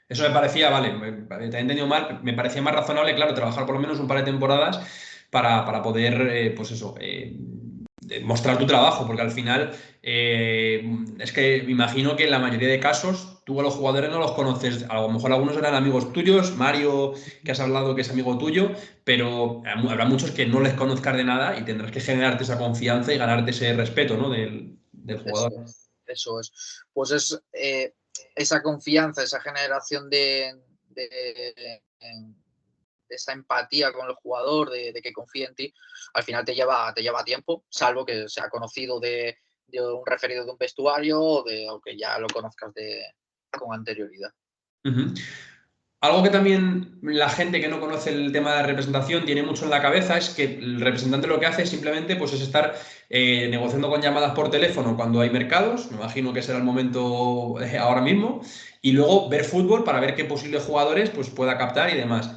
Speaker 1: Eso me parecía, vale, te he entendido mal, me parecía más razonable, claro, trabajar por lo menos un par de temporadas para poder, pues eso, mostrar tu trabajo, porque al final es que me imagino que en la mayoría de casos tú a los jugadores no los conoces, a lo mejor algunos eran amigos tuyos, Mario, que has hablado que es amigo tuyo, pero habrá muchos que no les conozcas de nada y tendrás que generarte esa confianza y ganarte ese respeto, ¿no? Del jugador.
Speaker 2: Eso es, eso es. Pues es esa confianza, esa generación de esa empatía con el jugador, de que confíe en ti, al final te lleva tiempo, salvo que sea conocido de un referido de un vestuario o que ya lo conozcas con anterioridad.
Speaker 1: Ujú. Algo que también la gente que no conoce el tema de la representación tiene mucho en la cabeza es que el representante lo que hace simplemente pues, es estar negociando con llamadas por teléfono cuando hay mercados, me imagino que será el momento ahora mismo, y luego ver fútbol para ver qué posibles jugadores pues, pueda captar y demás.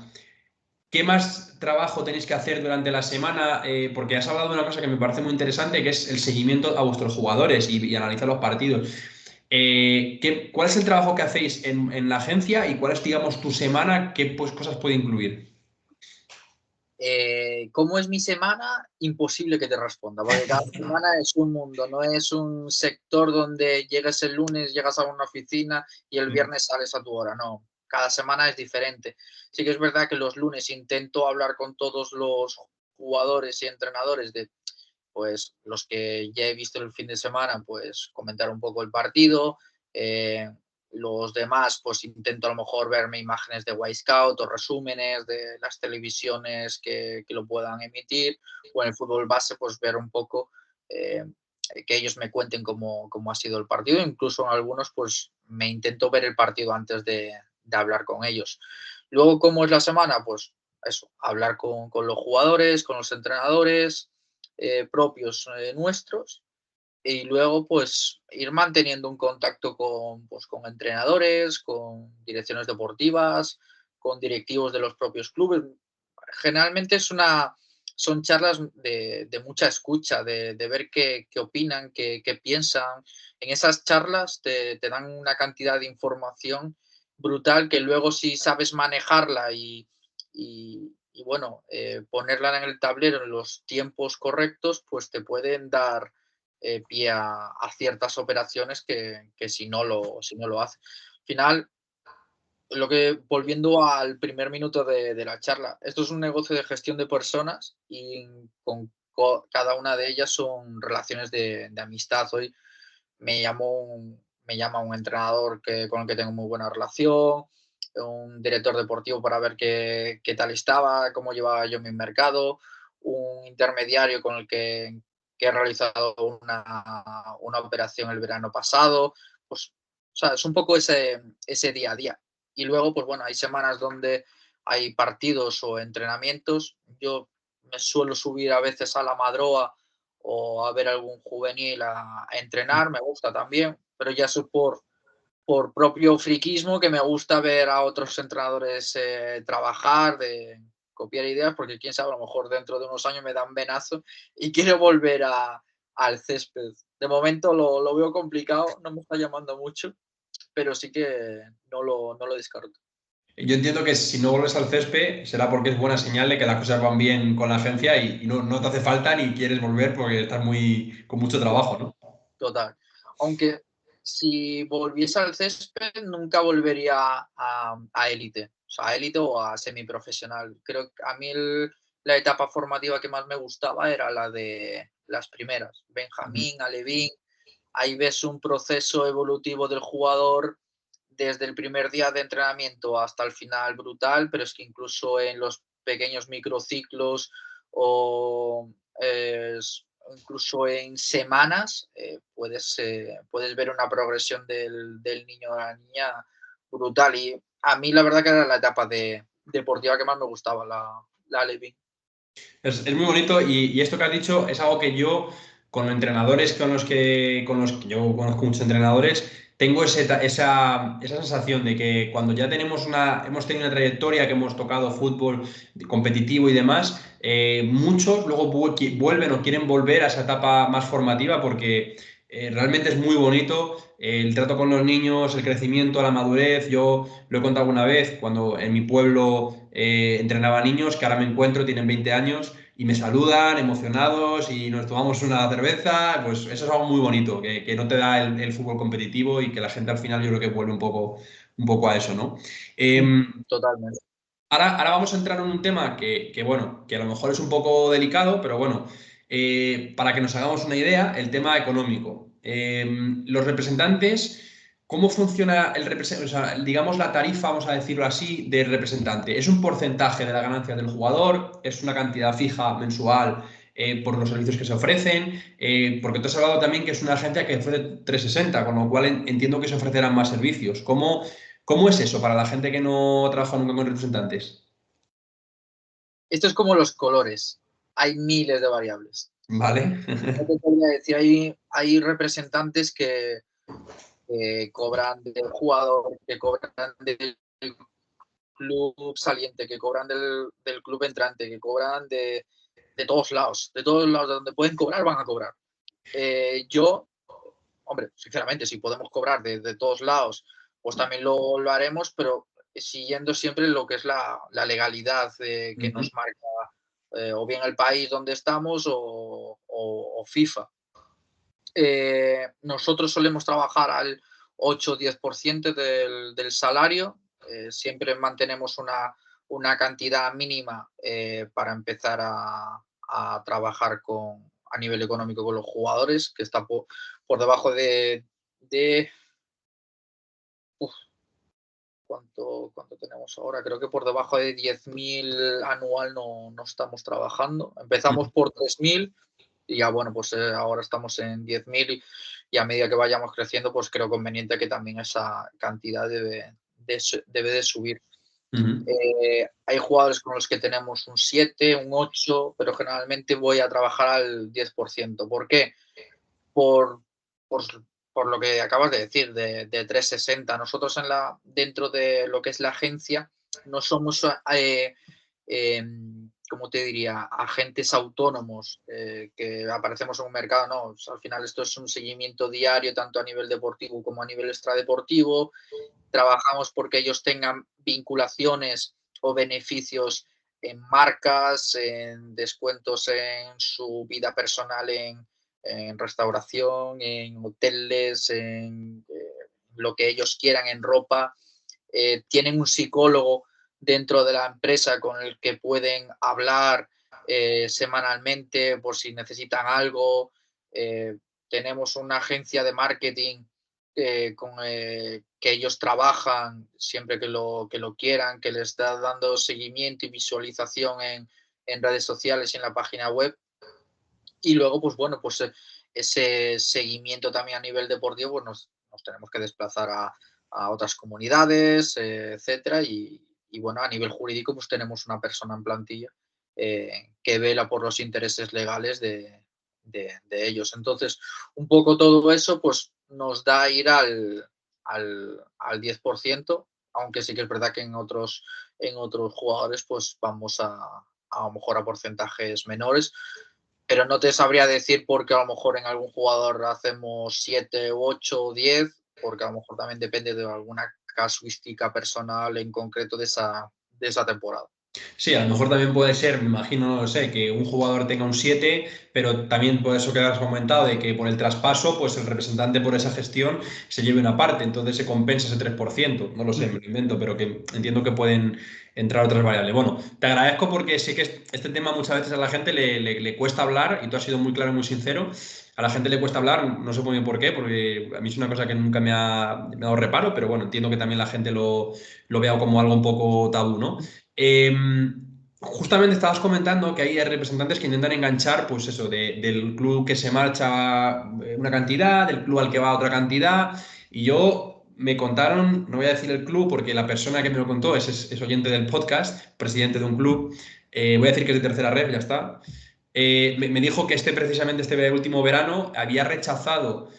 Speaker 1: ¿Qué más trabajo tenéis que hacer durante la semana? Porque has hablado de una cosa que me parece muy interesante, que es el seguimiento a vuestros jugadores y analizar los partidos. ¿Cuál es el trabajo que hacéis en la agencia y cuál es, digamos, tu semana? ¿Qué pues, cosas puede incluir?
Speaker 2: ¿Cómo es mi semana? Imposible que te responda, porque cada semana es un mundo, no es un sector donde llegas el lunes, llegas a una oficina y el viernes sales a tu hora, no. Cada semana es diferente. Sí que es verdad que los lunes intento hablar con todos los jugadores y entrenadores de, pues, los que ya he visto el fin de semana, pues, comentar un poco el partido. eh, los demás, pues intento a lo mejor verme imágenes de Wisecout o resúmenes de las televisiones que lo puedan emitir, o en el fútbol base, pues ver un poco, eh, que ellos me cuenten cómo ha sido el partido. Incluso en algunos, pues me intento ver el partido antes de hablar con ellos. Luego, ¿cómo es la semana? Pues eso, hablar con los jugadores, con los entrenadores propios nuestros, y luego pues ir manteniendo un contacto con entrenadores, con direcciones deportivas, con directivos de los propios clubes. Generalmente son charlas de mucha escucha, de ver qué opinan, qué piensan. En esas charlas te dan una cantidad de información brutal que luego, si sabes manejarla y bueno, ponerla en el tablero en los tiempos correctos, pues te pueden dar pie a ciertas operaciones que si no lo hace. Al final, volviendo al primer minuto de la charla, esto es un negocio de gestión de personas y cada una de ellas son relaciones de amistad. Hoy me llama un entrenador con el que tengo muy buena relación, un director deportivo para ver qué tal estaba, cómo llevaba yo mi mercado, un intermediario con el que he realizado una operación el verano pasado. Pues, o sea, es un poco ese día a día. Y luego, pues bueno, hay semanas donde hay partidos o entrenamientos. Yo me suelo subir a veces a la Madroa o a ver algún juvenil a entrenar, me gusta también, pero ya eso por propio friquismo, que me gusta ver a otros entrenadores trabajar, de copiar ideas, porque quién sabe, a lo mejor dentro de unos años me dan venazo y quiero volver al césped. De momento lo veo complicado, no me está llamando mucho, pero sí que no lo descarto.
Speaker 1: Yo entiendo que si no vuelves al césped será porque es buena señal de que las cosas van bien con la agencia y no te hace falta ni quieres volver porque estás con mucho trabajo, ¿no?
Speaker 2: Total. Aunque si volviese al césped, nunca volvería a élite. O sea, a élite o a semiprofesional. Creo que a mí la etapa formativa que más me gustaba era la de las primeras. Benjamín, Alevín. Ahí ves un proceso evolutivo del jugador desde el primer día de entrenamiento hasta el final brutal, pero es que incluso en los pequeños microciclos o incluso en semanas puedes ver una progresión del niño o la niña brutal. Y a mí la verdad que era la etapa deportiva que más me gustaba, la Levin.
Speaker 1: Es muy bonito y esto que has dicho es algo que yo, con entrenadores con los que yo conozco muchos entrenadores, tengo esa sensación de que cuando ya hemos tenido una trayectoria, que hemos tocado fútbol competitivo y demás, muchos luego vuelven o quieren volver a esa etapa más formativa porque realmente es muy bonito el trato con los niños, el crecimiento, la madurez. Yo lo he contado alguna vez cuando en mi pueblo entrenaba niños que ahora me encuentro, tienen 20 años y me saludan emocionados y nos tomamos una cerveza. Pues eso es algo muy bonito, que no te da el fútbol competitivo y que la gente al final yo creo que vuelve un poco a eso, ¿no?
Speaker 2: Totalmente.
Speaker 1: Ahora vamos a entrar en un tema bueno, que a lo mejor es un poco delicado, pero bueno, para que nos hagamos una idea, el tema económico. Los representantes, ¿cómo funciona o sea, digamos la tarifa, vamos a decirlo así, del representante? ¿Es un porcentaje de la ganancia del jugador? ¿Es una cantidad fija mensual por los servicios que se ofrecen? Porque tú has hablado también que es una agencia que ofrece 360, con lo cual entiendo que se ofrecerán más servicios. ¿Cómo es eso para la gente que no trabaja nunca con representantes?
Speaker 2: Esto es como los colores. Hay miles de variables.
Speaker 1: Vale.
Speaker 2: No te podría decir, hay representantes que cobran del jugador, que cobran del club saliente, que cobran del club entrante, que cobran de todos lados, de donde pueden cobrar, van a cobrar. Yo, hombre, sinceramente, si podemos cobrar de todos lados, pues también lo haremos, pero siguiendo siempre lo que es la legalidad que nos marca o bien el país donde estamos o FIFA. Nosotros solemos trabajar al 8 o 10% del salario. Siempre mantenemos una cantidad mínima para empezar a trabajar a nivel económico con los jugadores, que está por debajo de uf, ¿cuánto tenemos ahora? Creo que por debajo de 10.000 anual no estamos trabajando. Empezamos por 3.000 y ya, bueno, pues ahora estamos en 10.000 y a medida que vayamos creciendo, pues creo conveniente que también esa cantidad debe de subir. Hay jugadores con los que tenemos un 7, un 8, pero generalmente voy a trabajar al 10%. ¿Por qué? Por, por, por lo que acabas de decir, de 360. Nosotros dentro de lo que es la agencia no somos, ¿cómo te diría?, agentes autónomos que aparecemos en un mercado, no. O sea, al final esto es un seguimiento diario, tanto a nivel deportivo como a nivel extradeportivo. Trabajamos porque ellos tengan vinculaciones o beneficios en marcas, en descuentos en su vida personal, en restauración, en hoteles, en lo que ellos quieran, en ropa. Tienen un psicólogo dentro de la empresa con el que pueden hablar semanalmente por si necesitan algo. Tenemos una agencia de marketing que ellos trabajan siempre que lo quieran, que les está dando seguimiento y visualización en redes sociales y en la página web. Y luego, pues bueno, pues ese seguimiento también a nivel deportivo, pues nos tenemos que desplazar a otras comunidades, etcétera. Y bueno, a nivel jurídico, pues tenemos una persona en plantilla que vela por los intereses legales de ellos. Entonces, un poco todo eso, pues nos da ir al 10%, aunque sí que es verdad que en otros jugadores, pues vamos a lo mejor a porcentajes menores, pero no te sabría decir porque a lo mejor en algún jugador hacemos 7, 8 o 10, porque a lo mejor también depende de alguna casuística personal en concreto de esa temporada.
Speaker 1: Sí, a lo mejor también puede ser, me imagino, no lo sé, que un jugador tenga un 7, pero también por eso que has comentado, de que por el traspaso, pues el representante por esa gestión se lleve una parte, entonces se compensa ese 3%. No lo sé, me lo invento, pero que entiendo que pueden entrar otras variables. Bueno, te agradezco porque sé que este tema muchas veces a la gente le cuesta hablar, y tú has sido muy claro y muy sincero. A la gente le cuesta hablar, no sé muy bien por qué, porque a mí es una cosa que nunca me ha dado reparo, pero bueno, entiendo que también la gente lo vea como algo un poco tabú, ¿no? Eh, Justamente estabas comentando que hay representantes que intentan enganchar, pues eso, del club que se marcha una cantidad, del club al que va otra cantidad. Y yo me contaron, no voy a decir el club porque la persona que me lo contó es oyente del podcast, presidente de un club. Voy a decir que es de tercera red, ya está. Me dijo que precisamente este último verano había rechazado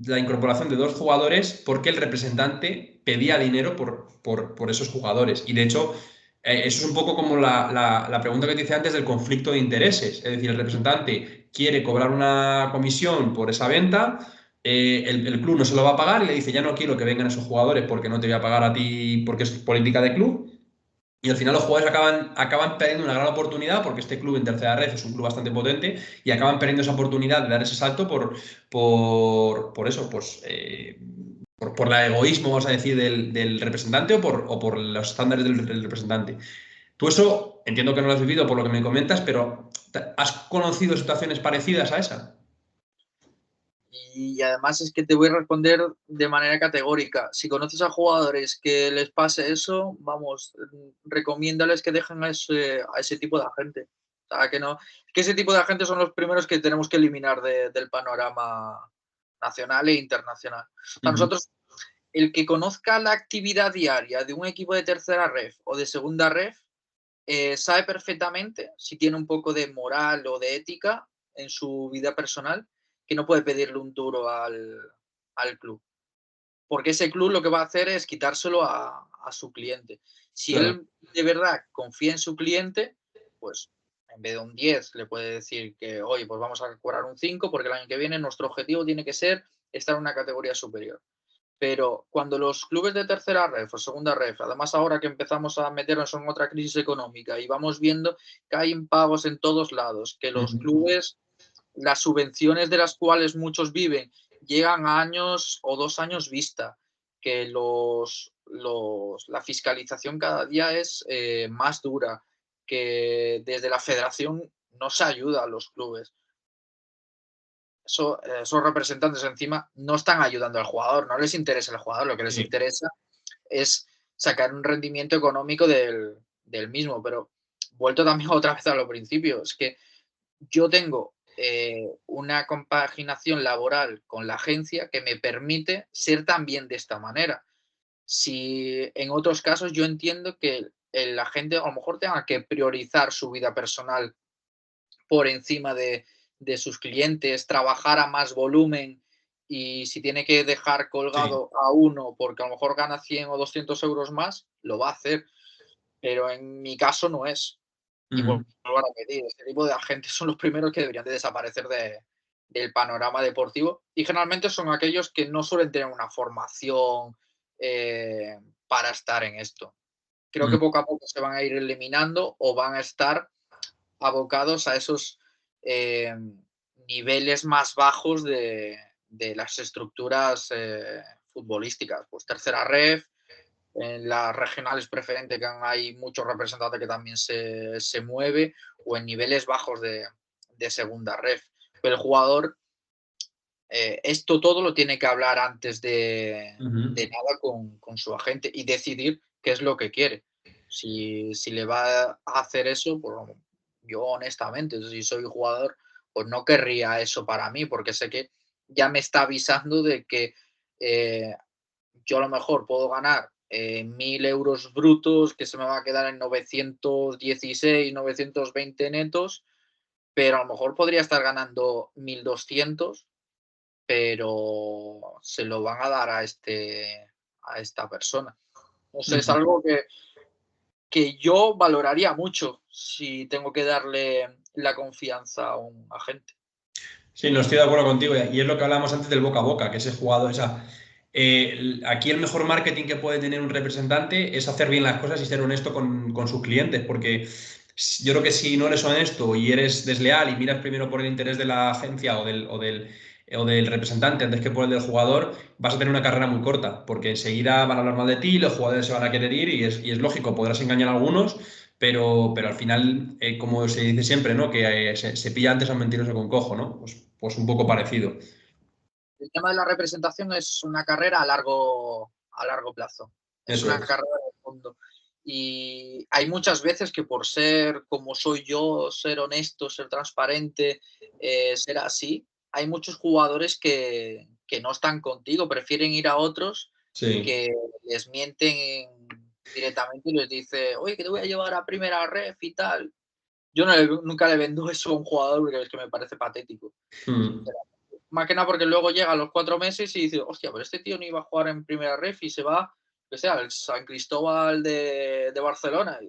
Speaker 1: la incorporación de dos jugadores porque el representante pedía dinero por esos jugadores. Y de hecho, eso es un poco como la pregunta que te hice antes del conflicto de intereses. Es decir, el representante quiere cobrar una comisión por esa venta, el club no se lo va a pagar y le dice, ya no quiero que vengan esos jugadores porque no te voy a pagar a ti porque es política de club. Y al final los jugadores acaban perdiendo una gran oportunidad porque este club en tercera red es un club bastante potente y acaban perdiendo esa oportunidad de dar ese salto por eso, pues por el egoísmo, vamos a decir, del representante o por los estándares del representante. Tú eso entiendo que no lo has vivido por lo que me comentas, pero ¿has conocido situaciones parecidas a esa?
Speaker 2: Y además es que te voy a responder de manera categórica. Si conoces a jugadores que les pase eso, vamos, recomiéndales que dejen a ese tipo de agente. O sea, que no, que ese tipo de agentes son los primeros que tenemos que eliminar del panorama nacional e internacional. O sea,
Speaker 1: Ujú.
Speaker 2: nosotros el que conozca la actividad diaria de un equipo de tercera ref o de segunda ref sabe perfectamente, si tiene un poco de moral o de ética en su vida personal, que no puede pedirle un duro al club. Porque ese club lo que va a hacer es quitárselo a su cliente. Si
Speaker 1: Claro.
Speaker 2: él de verdad confía en su cliente, pues en vez de un 10 le puede decir que, oye, pues vamos a cobrar un 5 porque el año que viene nuestro objetivo tiene que ser estar en una categoría superior. Pero cuando los clubes de tercera ref o segunda ref, además ahora que empezamos a meternos en otra crisis económica y vamos viendo que hay impagos en todos lados, que los clubes, las subvenciones de las cuales muchos viven, llegan a años o 2 años vista, que la fiscalización cada día es más dura, que desde la federación no se ayuda a los clubes. Esos representantes encima no están ayudando al jugador, no les interesa el jugador, lo que les interesa es sacar un rendimiento económico del mismo. Pero vuelto también otra vez a lo principio, es que yo tengo una compaginación laboral con la agencia que me permite ser también de esta manera. Si en otros casos yo entiendo que el agente a lo mejor tenga que priorizar su vida personal por encima de sus clientes, trabajar a más volumen y si tiene que dejar colgado a uno porque a lo mejor gana 100 o 200 euros más, lo va a hacer. Pero en mi caso no es. Y vuelvo a repetir, este tipo de agentes son los primeros que deberían de desaparecer del panorama deportivo y generalmente son aquellos que no suelen tener una formación para estar en esto. Creo que poco a poco se van a ir eliminando o van a estar abocados a esos niveles más bajos de las estructuras futbolísticas. Pues tercera ref, en las regionales preferentes que hay muchos representantes que también se mueve, o en niveles bajos de segunda ref. Pero el jugador esto todo lo tiene que hablar antes de nada con su agente y decidir qué es lo que quiere. Si le va a hacer eso, pues yo honestamente, si soy jugador, pues no querría eso para mí, porque sé que ya me está avisando de que yo a lo mejor puedo ganar 1.000 euros brutos, que se me va a quedar en 916, 920 netos, pero a lo mejor podría estar ganando 1.200, pero se lo van a dar a esta persona. No sé, es algo que yo valoraría mucho si tengo que darle la confianza a un agente.
Speaker 1: Sí, no estoy de acuerdo contigo. Y es lo que hablábamos antes del boca a boca, que ese jugador, aquí el mejor marketing que puede tener un representante es hacer bien las cosas y ser honesto con sus clientes, porque yo creo que si no eres honesto y eres desleal y miras primero por el interés de la agencia o del representante antes que por el del jugador, vas a tener una carrera muy corta, porque enseguida van a hablar mal de ti, los jugadores se van a querer ir y es lógico, podrás engañar a algunos. Pero al final, como se dice siempre, ¿no? Que se pilla antes a un mentiroso con cojo, ¿no? Pues un poco parecido.
Speaker 2: El tema de la representación es una carrera a largo plazo. Es
Speaker 1: Eso
Speaker 2: una
Speaker 1: es.
Speaker 2: carrera de fondo. Y hay muchas veces que por ser como soy yo, ser honesto, ser transparente, ser así, hay muchos jugadores que no están contigo, prefieren ir a otros
Speaker 1: Sí.
Speaker 2: que les mienten directamente y les dice, oye, que te voy a llevar a primera ref y tal. Yo nunca le vendo eso a un jugador porque es que me parece patético.
Speaker 1: Mm.
Speaker 2: Más que nada porque luego llega a los 4 meses y dice, hostia, pero este tío no iba a jugar en primera ref y se va, que sea, al San Cristóbal de Barcelona. Y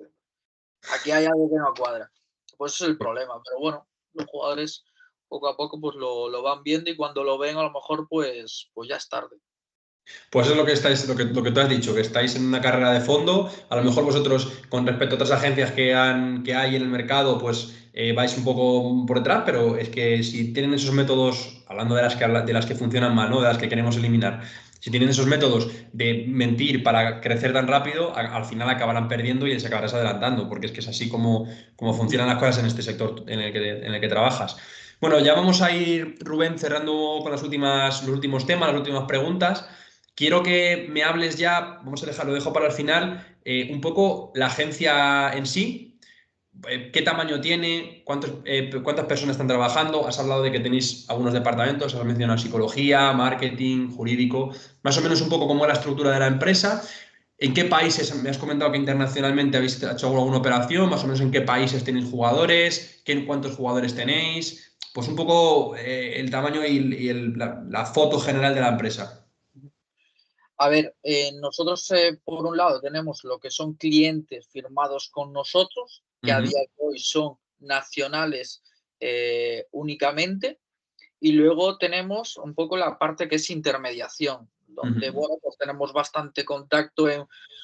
Speaker 2: aquí hay algo que no cuadra. Pues ese es el problema. Pero bueno, los jugadores poco a poco pues lo van viendo y cuando lo ven a lo mejor pues ya es tarde.
Speaker 1: Pues es lo que estáis, lo que tú has dicho, que estáis en una carrera de fondo. A lo mejor vosotros, con respecto a otras agencias que hay en el mercado, pues vais un poco por detrás, pero es que si tienen esos métodos, hablando de las que funcionan mal, ¿no? De las que queremos eliminar, si tienen esos métodos de mentir para crecer tan rápido, al final acabarán perdiendo y les acabarás adelantando, porque es que es así como funcionan las cosas en este sector en el que trabajas. Bueno, ya vamos a ir, Rubén, cerrando con los últimos temas, las últimas preguntas. Quiero que me hables ya, lo dejo para el final, un poco la agencia en sí. ¿Qué tamaño tiene? ¿Cuántas personas están trabajando? Has hablado de que tenéis algunos departamentos, has mencionado psicología, marketing, jurídico, más o menos un poco cómo es la estructura de la empresa. ¿En qué países? Me has comentado que internacionalmente habéis hecho alguna operación, más o menos en qué países tenéis jugadores, cuántos jugadores tenéis, pues un poco el tamaño y la foto general de la empresa.
Speaker 2: A ver, nosotros por un lado tenemos lo que son clientes firmados con nosotros, que a
Speaker 1: Ujú,
Speaker 2: día de hoy son nacionales únicamente, y luego tenemos un poco la parte que es intermediación, donde
Speaker 1: ujú,
Speaker 2: bueno, pues tenemos bastante contacto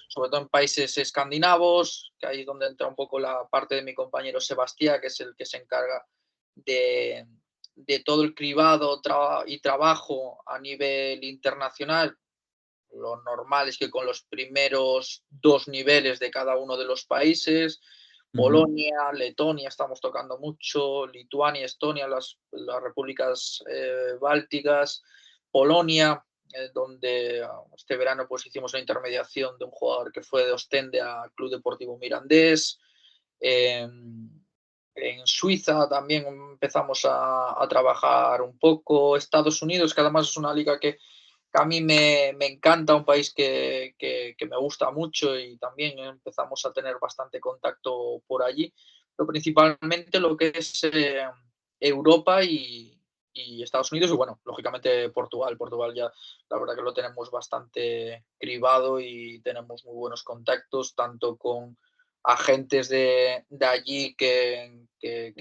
Speaker 2: sobre todo en países escandinavos, que ahí es donde entra un poco la parte de mi compañero Sebastián, que es el que se encarga de, de todo el cribado y trabajo a nivel internacional. Lo normal es que con los primeros dos niveles de cada uno de los países,
Speaker 1: ujú,
Speaker 2: Polonia, Letonia, estamos tocando mucho, Lituania, Estonia, las repúblicas bálticas, Polonia, donde este verano pues hicimos la intermediación de un jugador que fue de Ostende a Club Deportivo Mirandés. En Suiza también empezamos a trabajar un poco. Estados Unidos, que además es una liga que a mí me encanta, un país que me gusta mucho, y también empezamos a tener bastante contacto por allí, pero principalmente lo que es Europa y Estados Unidos y bueno, lógicamente Portugal. Portugal ya la verdad que lo tenemos bastante cribado y tenemos muy buenos contactos tanto con agentes de allí que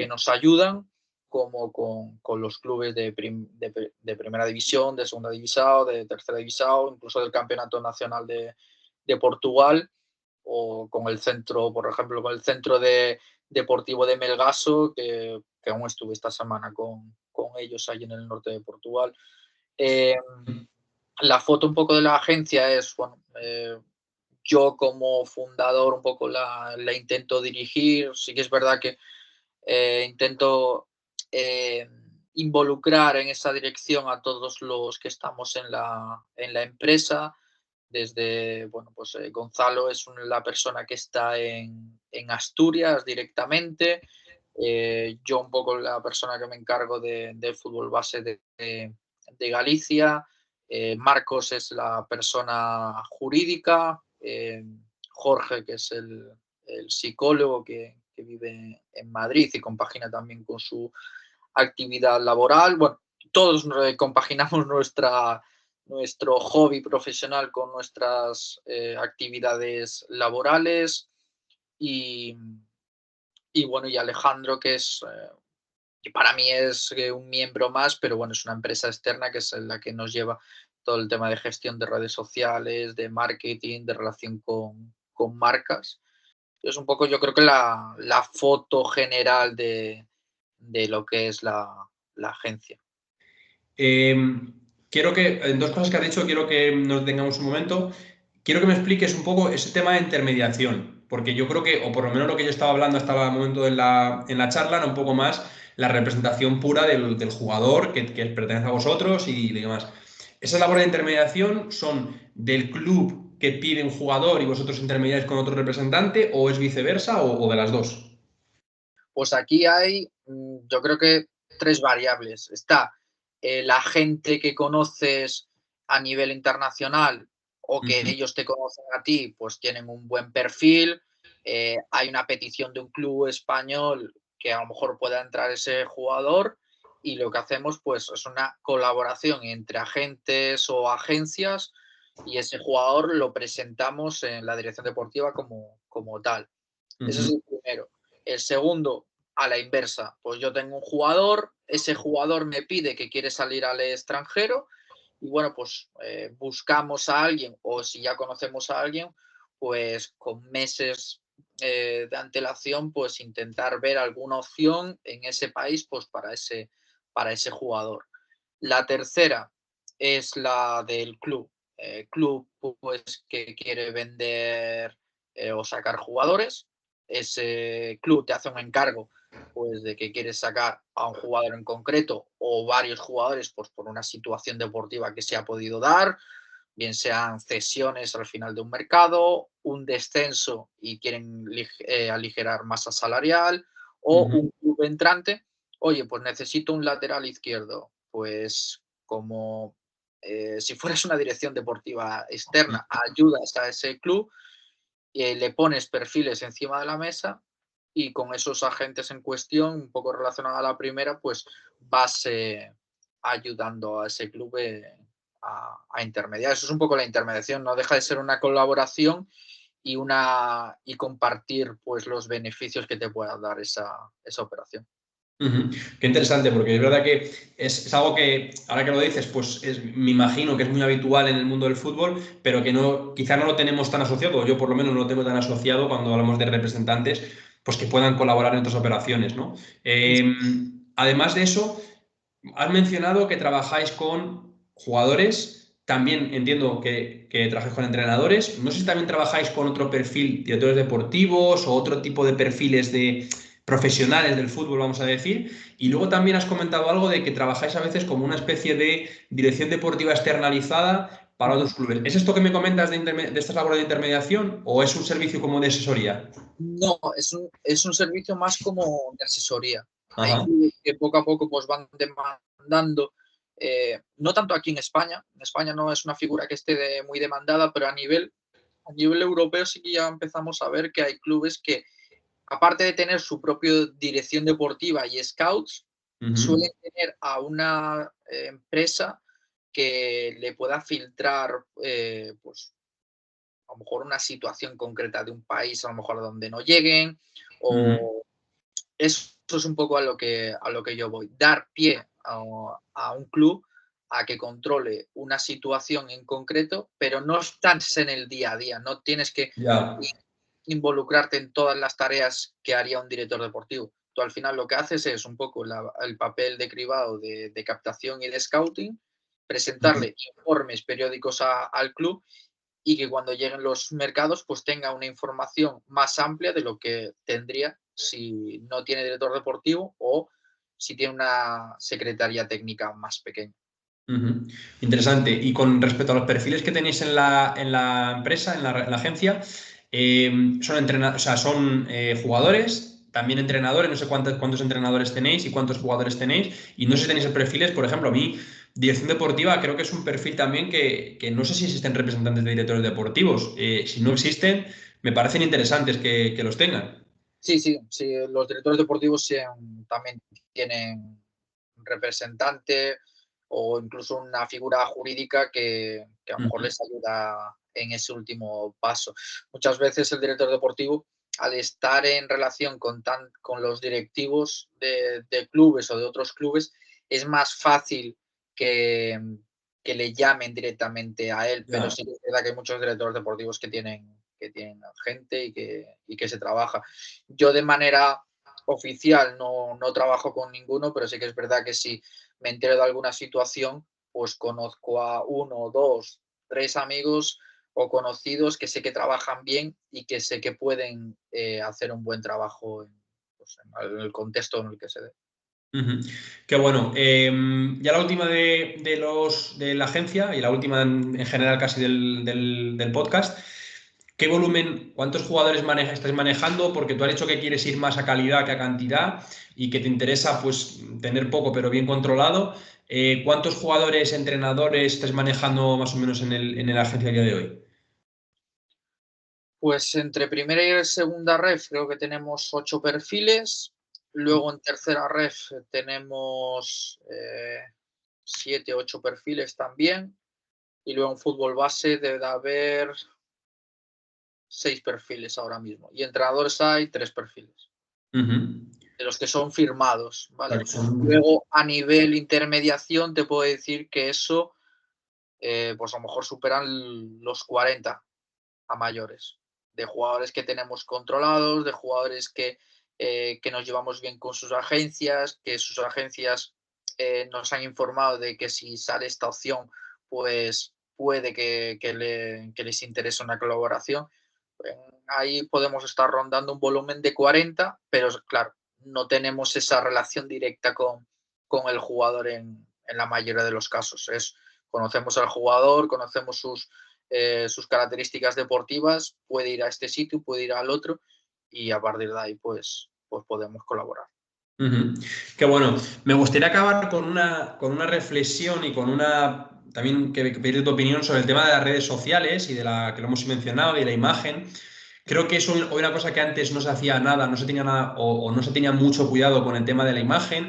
Speaker 2: nos ayudan como con los clubes de primera división, de segunda división, de tercera división, incluso del campeonato nacional de Portugal, o con el centro, por ejemplo, con el centro deportivo de Melgaso, que aún estuve esta semana con ellos allí en el norte de Portugal. Eh, la foto un poco de la agencia es, bueno, yo como fundador un poco la intento dirigir. Sí que es verdad que intento eh, involucrar en esa dirección a todos los que estamos en la empresa. Desde, bueno, pues Gonzalo es la persona que está en Asturias directamente. Yo un poco la persona que me encargo del fútbol base de Galicia. Marcos es la persona jurídica. Jorge, que es el psicólogo que vive en Madrid y compagina también con su actividad laboral. Bueno, todos compaginamos nuestro hobby profesional con nuestras actividades laborales y, y, bueno, y Alejandro, que para mí es un miembro más, pero bueno, es una empresa externa que es la que nos lleva todo el tema de gestión de redes sociales, de marketing, de relación con marcas. Es un poco, yo creo que la foto general de lo que es la agencia.
Speaker 1: Eh, quiero que, en dos cosas que has dicho, quiero que nos tengamos un momento. Quiero que me expliques un poco ese tema de intermediación, porque yo creo que, o por lo menos lo que yo estaba hablando hasta el momento en la charla, era un poco más la representación pura del jugador que pertenece a vosotros y demás. ¿Esa labor de intermediación son del club que pide un jugador y vosotros intermediáis con otro representante, o es viceversa, o de las dos?
Speaker 2: Pues aquí hay, yo creo que tres variables. Está la gente que conoces a nivel internacional o que
Speaker 1: Ujú,
Speaker 2: ellos te conocen a ti, pues tienen un buen perfil. Hay una petición de un club español que a lo mejor pueda entrar ese jugador, y lo que hacemos pues es una colaboración entre agentes o agencias, y ese jugador lo presentamos en la dirección deportiva como tal. Ese es
Speaker 1: ujú,
Speaker 2: el primero. El segundo, a la inversa, pues yo tengo un jugador, ese jugador me pide que quiere salir al extranjero, y bueno, pues buscamos a alguien, o si ya conocemos a alguien, pues con meses de antelación, pues intentar ver alguna opción en ese país, pues para ese jugador. La tercera es la del club. Club pues que quiere vender o sacar jugadores. Ese club te hace un encargo pues de que quieres sacar a un jugador en concreto o varios jugadores, pues por una situación deportiva que se ha podido dar. bien sean cesiones al final de un mercado, un descenso y quieren aligerar masa salarial, o
Speaker 1: Ujú.
Speaker 2: un club entrante, oye, pues necesito un lateral izquierdo, pues como si fueras una dirección deportiva externa, ayudas a ese club, le pones perfiles encima de la mesa y con esos agentes en cuestión, un poco relacionado a la primera, pues vas ayudando a ese club a intermediar. Eso es un poco la intermediación, no deja de ser una colaboración y compartir pues los beneficios que te pueda dar esa operación.
Speaker 1: Ujú. Qué interesante, porque es verdad que es algo que, ahora que lo dices, pues me imagino que es muy habitual en el mundo del fútbol, pero que no, quizá no lo tenemos tan asociado, o yo por lo menos no lo tengo tan asociado cuando hablamos de representantes, pues que puedan colaborar en otras operaciones, ¿no? Además de eso, has mencionado que trabajáis con jugadores, también entiendo que trabajáis con entrenadores, no sé si también trabajáis con otro perfil, directores deportivos o otro tipo de perfiles de profesionales del fútbol, vamos a decir, y luego también has comentado algo de que trabajáis a veces como una especie de dirección deportiva externalizada para otros clubes. ¿Es esto que me comentas de estas labores de intermediación o es un servicio como de asesoría?
Speaker 2: No, es un servicio más como de asesoría. Hay
Speaker 1: Ajá.
Speaker 2: clubes que poco a poco pues, van demandando, no tanto aquí en España no es una figura que esté muy demandada, pero a nivel europeo sí que ya empezamos a ver que hay clubes que, aparte de tener su propia dirección deportiva y scouts,
Speaker 1: Ujú.
Speaker 2: suelen tener a una empresa que le pueda filtrar pues, a lo mejor una situación concreta de un país, a lo mejor a donde no lleguen,
Speaker 1: Ujú.
Speaker 2: o eso es un poco a lo que yo voy, dar pie a un club a que controle una situación en concreto, pero no estás en el día a día, no tienes que
Speaker 1: Ya.
Speaker 2: involucrarte en todas las tareas que haría un director deportivo. Tú al final lo que haces es un poco el papel de cribado de captación y de scouting,
Speaker 1: Ujú.
Speaker 2: presentarle informes periódicos al club y que cuando lleguen los mercados pues tenga una información más amplia de lo que tendría si no tiene director deportivo o si tiene una secretaría técnica más pequeña.
Speaker 1: Ujú. Interesante. Y con respecto a los perfiles que tenéis en la empresa, en la agencia, o sea, son jugadores, también entrenadores, no sé cuántos entrenadores tenéis y cuántos jugadores tenéis, y no sé si tenéis perfiles, por ejemplo, a mí, dirección deportiva, creo que es un perfil también que no sé si existen representantes de directores deportivos. Si no existen, me parecen interesantes que los tengan.
Speaker 2: Sí, sí, sí, los directores deportivos también tienen un representante o incluso una figura jurídica que a lo mejor
Speaker 1: Ujú.
Speaker 2: les ayuda en ese último paso. Muchas veces el director deportivo, al estar en relación con los directivos de clubes o de otros clubes, es más fácil que, que le llamen directamente a él, pero
Speaker 1: Ya.
Speaker 2: sí que es verdad que hay muchos directores deportivos que tienen gente y que se trabaja. Yo de manera oficial no trabajo con ninguno, pero sí que es verdad que si me entero de alguna situación, pues conozco a uno, dos, tres amigos o conocidos que sé que trabajan bien y que sé que pueden hacer un buen trabajo pues, en el contexto en el que se dé.
Speaker 1: Ujú. Qué bueno. Ya la última de la agencia y la última en general casi del podcast. ¿Qué volumen, cuántos jugadores estáis manejando? Porque tú has dicho que quieres ir más a calidad que a cantidad y que te interesa pues tener poco pero bien controlado. ¿Cuántos jugadores, entrenadores estáis manejando más o menos en la agencia a día de hoy?
Speaker 2: Pues entre primera y segunda ref creo que tenemos 8 perfiles. Luego en tercera ref tenemos 7, 8 perfiles también. Y luego en fútbol base debe de haber 6 perfiles ahora mismo. Y entrenadores hay 3 perfiles,
Speaker 1: Ujú.
Speaker 2: de los que son firmados,
Speaker 1: O sea,
Speaker 2: ¿vale?
Speaker 1: que son-
Speaker 2: Luego a nivel intermediación te puedo decir que eso, pues a lo mejor superan los 40 a mayores, de jugadores que tenemos controlados, de jugadores que nos llevamos bien con sus agencias, que sus agencias nos han informado de que si sale esta opción, pues puede que les interese una colaboración. Ahí podemos estar rondando un volumen de 40, pero claro, no tenemos esa relación directa con el jugador en la mayoría de los casos. Es conocemos al jugador, conocemos sus características deportivas, puede ir a este sitio, puede ir al otro y a partir de ahí pues podemos colaborar.
Speaker 1: Qué bueno. Me gustaría acabar con una reflexión y también que pedir tu opinión sobre el tema de las redes sociales y que lo hemos mencionado, y de la imagen. Creo que es una cosa que antes no se hacía nada, no se tenía nada o no se tenía mucho cuidado con el tema de la imagen.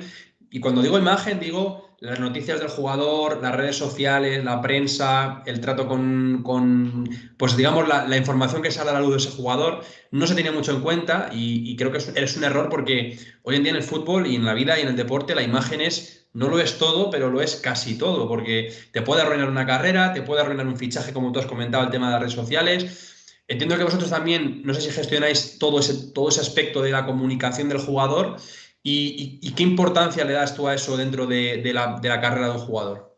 Speaker 1: Y cuando digo imagen, digo las noticias del jugador, las redes sociales, la prensa, el trato pues digamos, la información que sale a la luz de ese jugador, no se tenía mucho en cuenta y creo que es un error porque hoy en día en el fútbol y en la vida y en el deporte la imagen no lo es todo, pero lo es casi todo, porque te puede arruinar una carrera, te puede arruinar un fichaje, como tú has comentado, el tema de las redes sociales. Entiendo que vosotros también, no sé si gestionáis todo ese aspecto de la comunicación del jugador y qué importancia le das tú a eso dentro de la carrera de un jugador.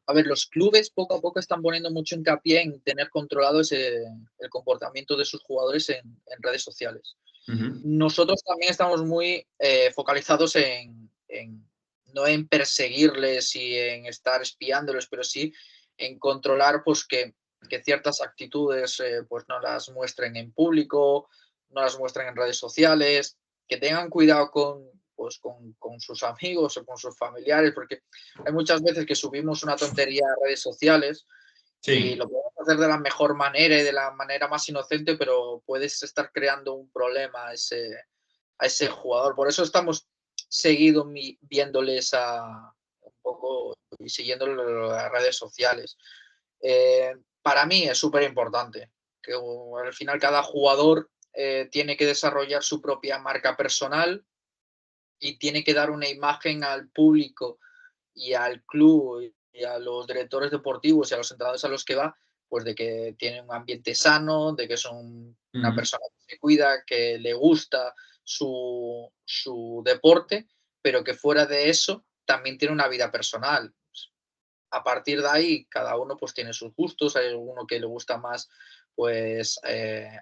Speaker 2: A ver, los clubes poco a poco están poniendo mucho hincapié en tener controlado el comportamiento de sus jugadores en redes sociales. Nosotros también estamos muy focalizados no en perseguirles y en estar espiándoles, pero sí en controlar pues, que ciertas actitudes pues, no las muestren en público, no las muestren en redes sociales, que tengan cuidado con sus amigos o con sus familiares, porque hay muchas veces que subimos una tontería a redes sociales y
Speaker 1: Sí.
Speaker 2: lo podemos hacer de la mejor manera y de la manera más inocente, pero puedes estar creando un problema a ese jugador. Por eso estamos seguido viéndoles un poco y siguiéndolo en las redes sociales. Para mí es súper importante que al final cada jugador tiene que desarrollar su propia marca personal y tiene que dar una imagen al público y al club y a los directores deportivos y a los entrenadores a los que va, pues de que tiene un ambiente sano, de que son una persona que se cuida, que le gusta su deporte, pero que fuera de eso también tiene una vida personal. A partir de ahí, cada uno pues tiene sus gustos, hay alguno que le gusta más pues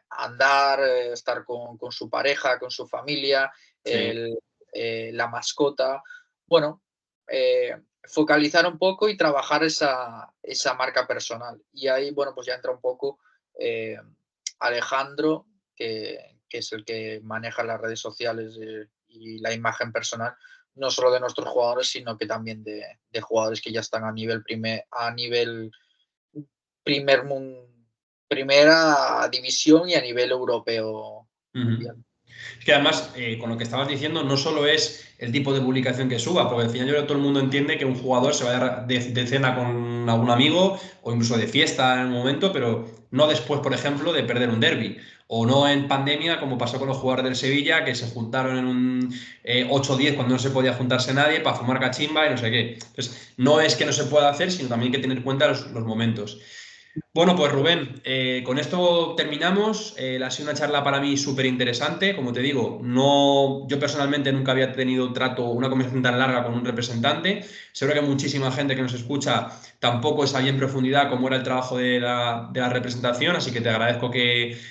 Speaker 2: andar, estar con su pareja, con su familia,
Speaker 1: Sí.
Speaker 2: la mascota. Bueno, focalizar un poco y trabajar esa marca personal. Y ahí, bueno, pues ya entra un poco eh, Alejandro, que es el que maneja las redes sociales y la imagen personal, no solo de nuestros jugadores, sino que también de jugadores que ya están a nivel primera división y a nivel europeo mundial.
Speaker 1: Es que además, con lo que estabas diciendo, no solo es el tipo de publicación que suba, porque al final yo creo que todo el mundo entiende que un jugador se vaya de cena con algún amigo o incluso de fiesta en un momento, pero no después, por ejemplo, de perder un derbi. O no en pandemia, como pasó con los jugadores del Sevilla, que se juntaron en un 8 o 10 cuando no se podía juntarse nadie para fumar cachimba y no sé qué. Entonces, no es que no se pueda hacer, sino también hay que tener en cuenta los momentos. Bueno, pues Rubén, con esto terminamos. Ha sido una charla para mí súper interesante. Como te digo, yo personalmente nunca había tenido una conversación tan larga con un representante. Seguro que muchísima gente que nos escucha tampoco sabía en profundidad cómo era el trabajo de la representación, así que te agradezco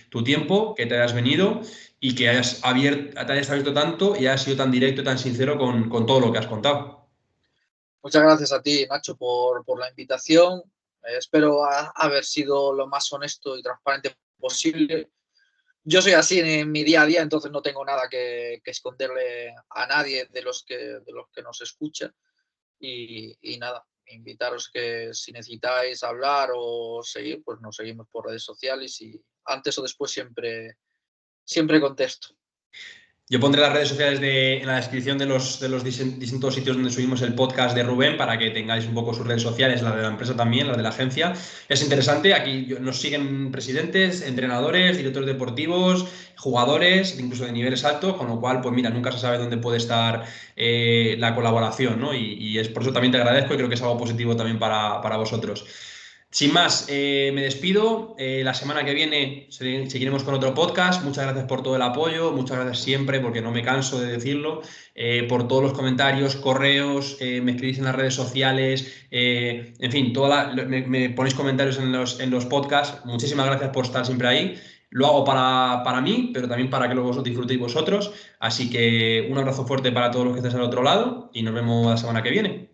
Speaker 1: tu tiempo, que te hayas venido y que te hayas abierto tanto y hayas sido tan directo y tan sincero con todo lo que has contado.
Speaker 2: Muchas gracias a ti, Nacho, por la invitación. Espero haber sido lo más honesto y transparente posible. Yo soy así en mi día a día, entonces no tengo nada que esconderle a nadie de los que nos escuchan. Y nada, invitaros que si necesitáis hablar o seguir, pues nos seguimos por redes sociales y antes o después siempre contesto.
Speaker 1: Yo pondré las redes sociales en la descripción de los distintos sitios donde subimos el podcast de Rubén para que tengáis un poco sus redes sociales, la de la empresa también, la de la agencia. Es interesante, aquí nos siguen presidentes, entrenadores, directores deportivos, jugadores, incluso de niveles altos, con lo cual, pues mira, nunca se sabe dónde puede estar la colaboración, ¿no? Y es por eso también te agradezco y creo que es algo positivo también para vosotros. Sin más, me despido. La semana que viene seguiremos con otro podcast. Muchas gracias por todo el apoyo, muchas gracias siempre, porque no me canso de decirlo, por todos los comentarios, correos, me escribís en las redes sociales, en fin, me ponéis comentarios en los podcasts. Muchísimas gracias por estar siempre ahí. Lo hago para mí, pero también para que luego disfrutéis vosotros. Así que un abrazo fuerte para todos los que estáis al otro lado y nos vemos la semana que viene.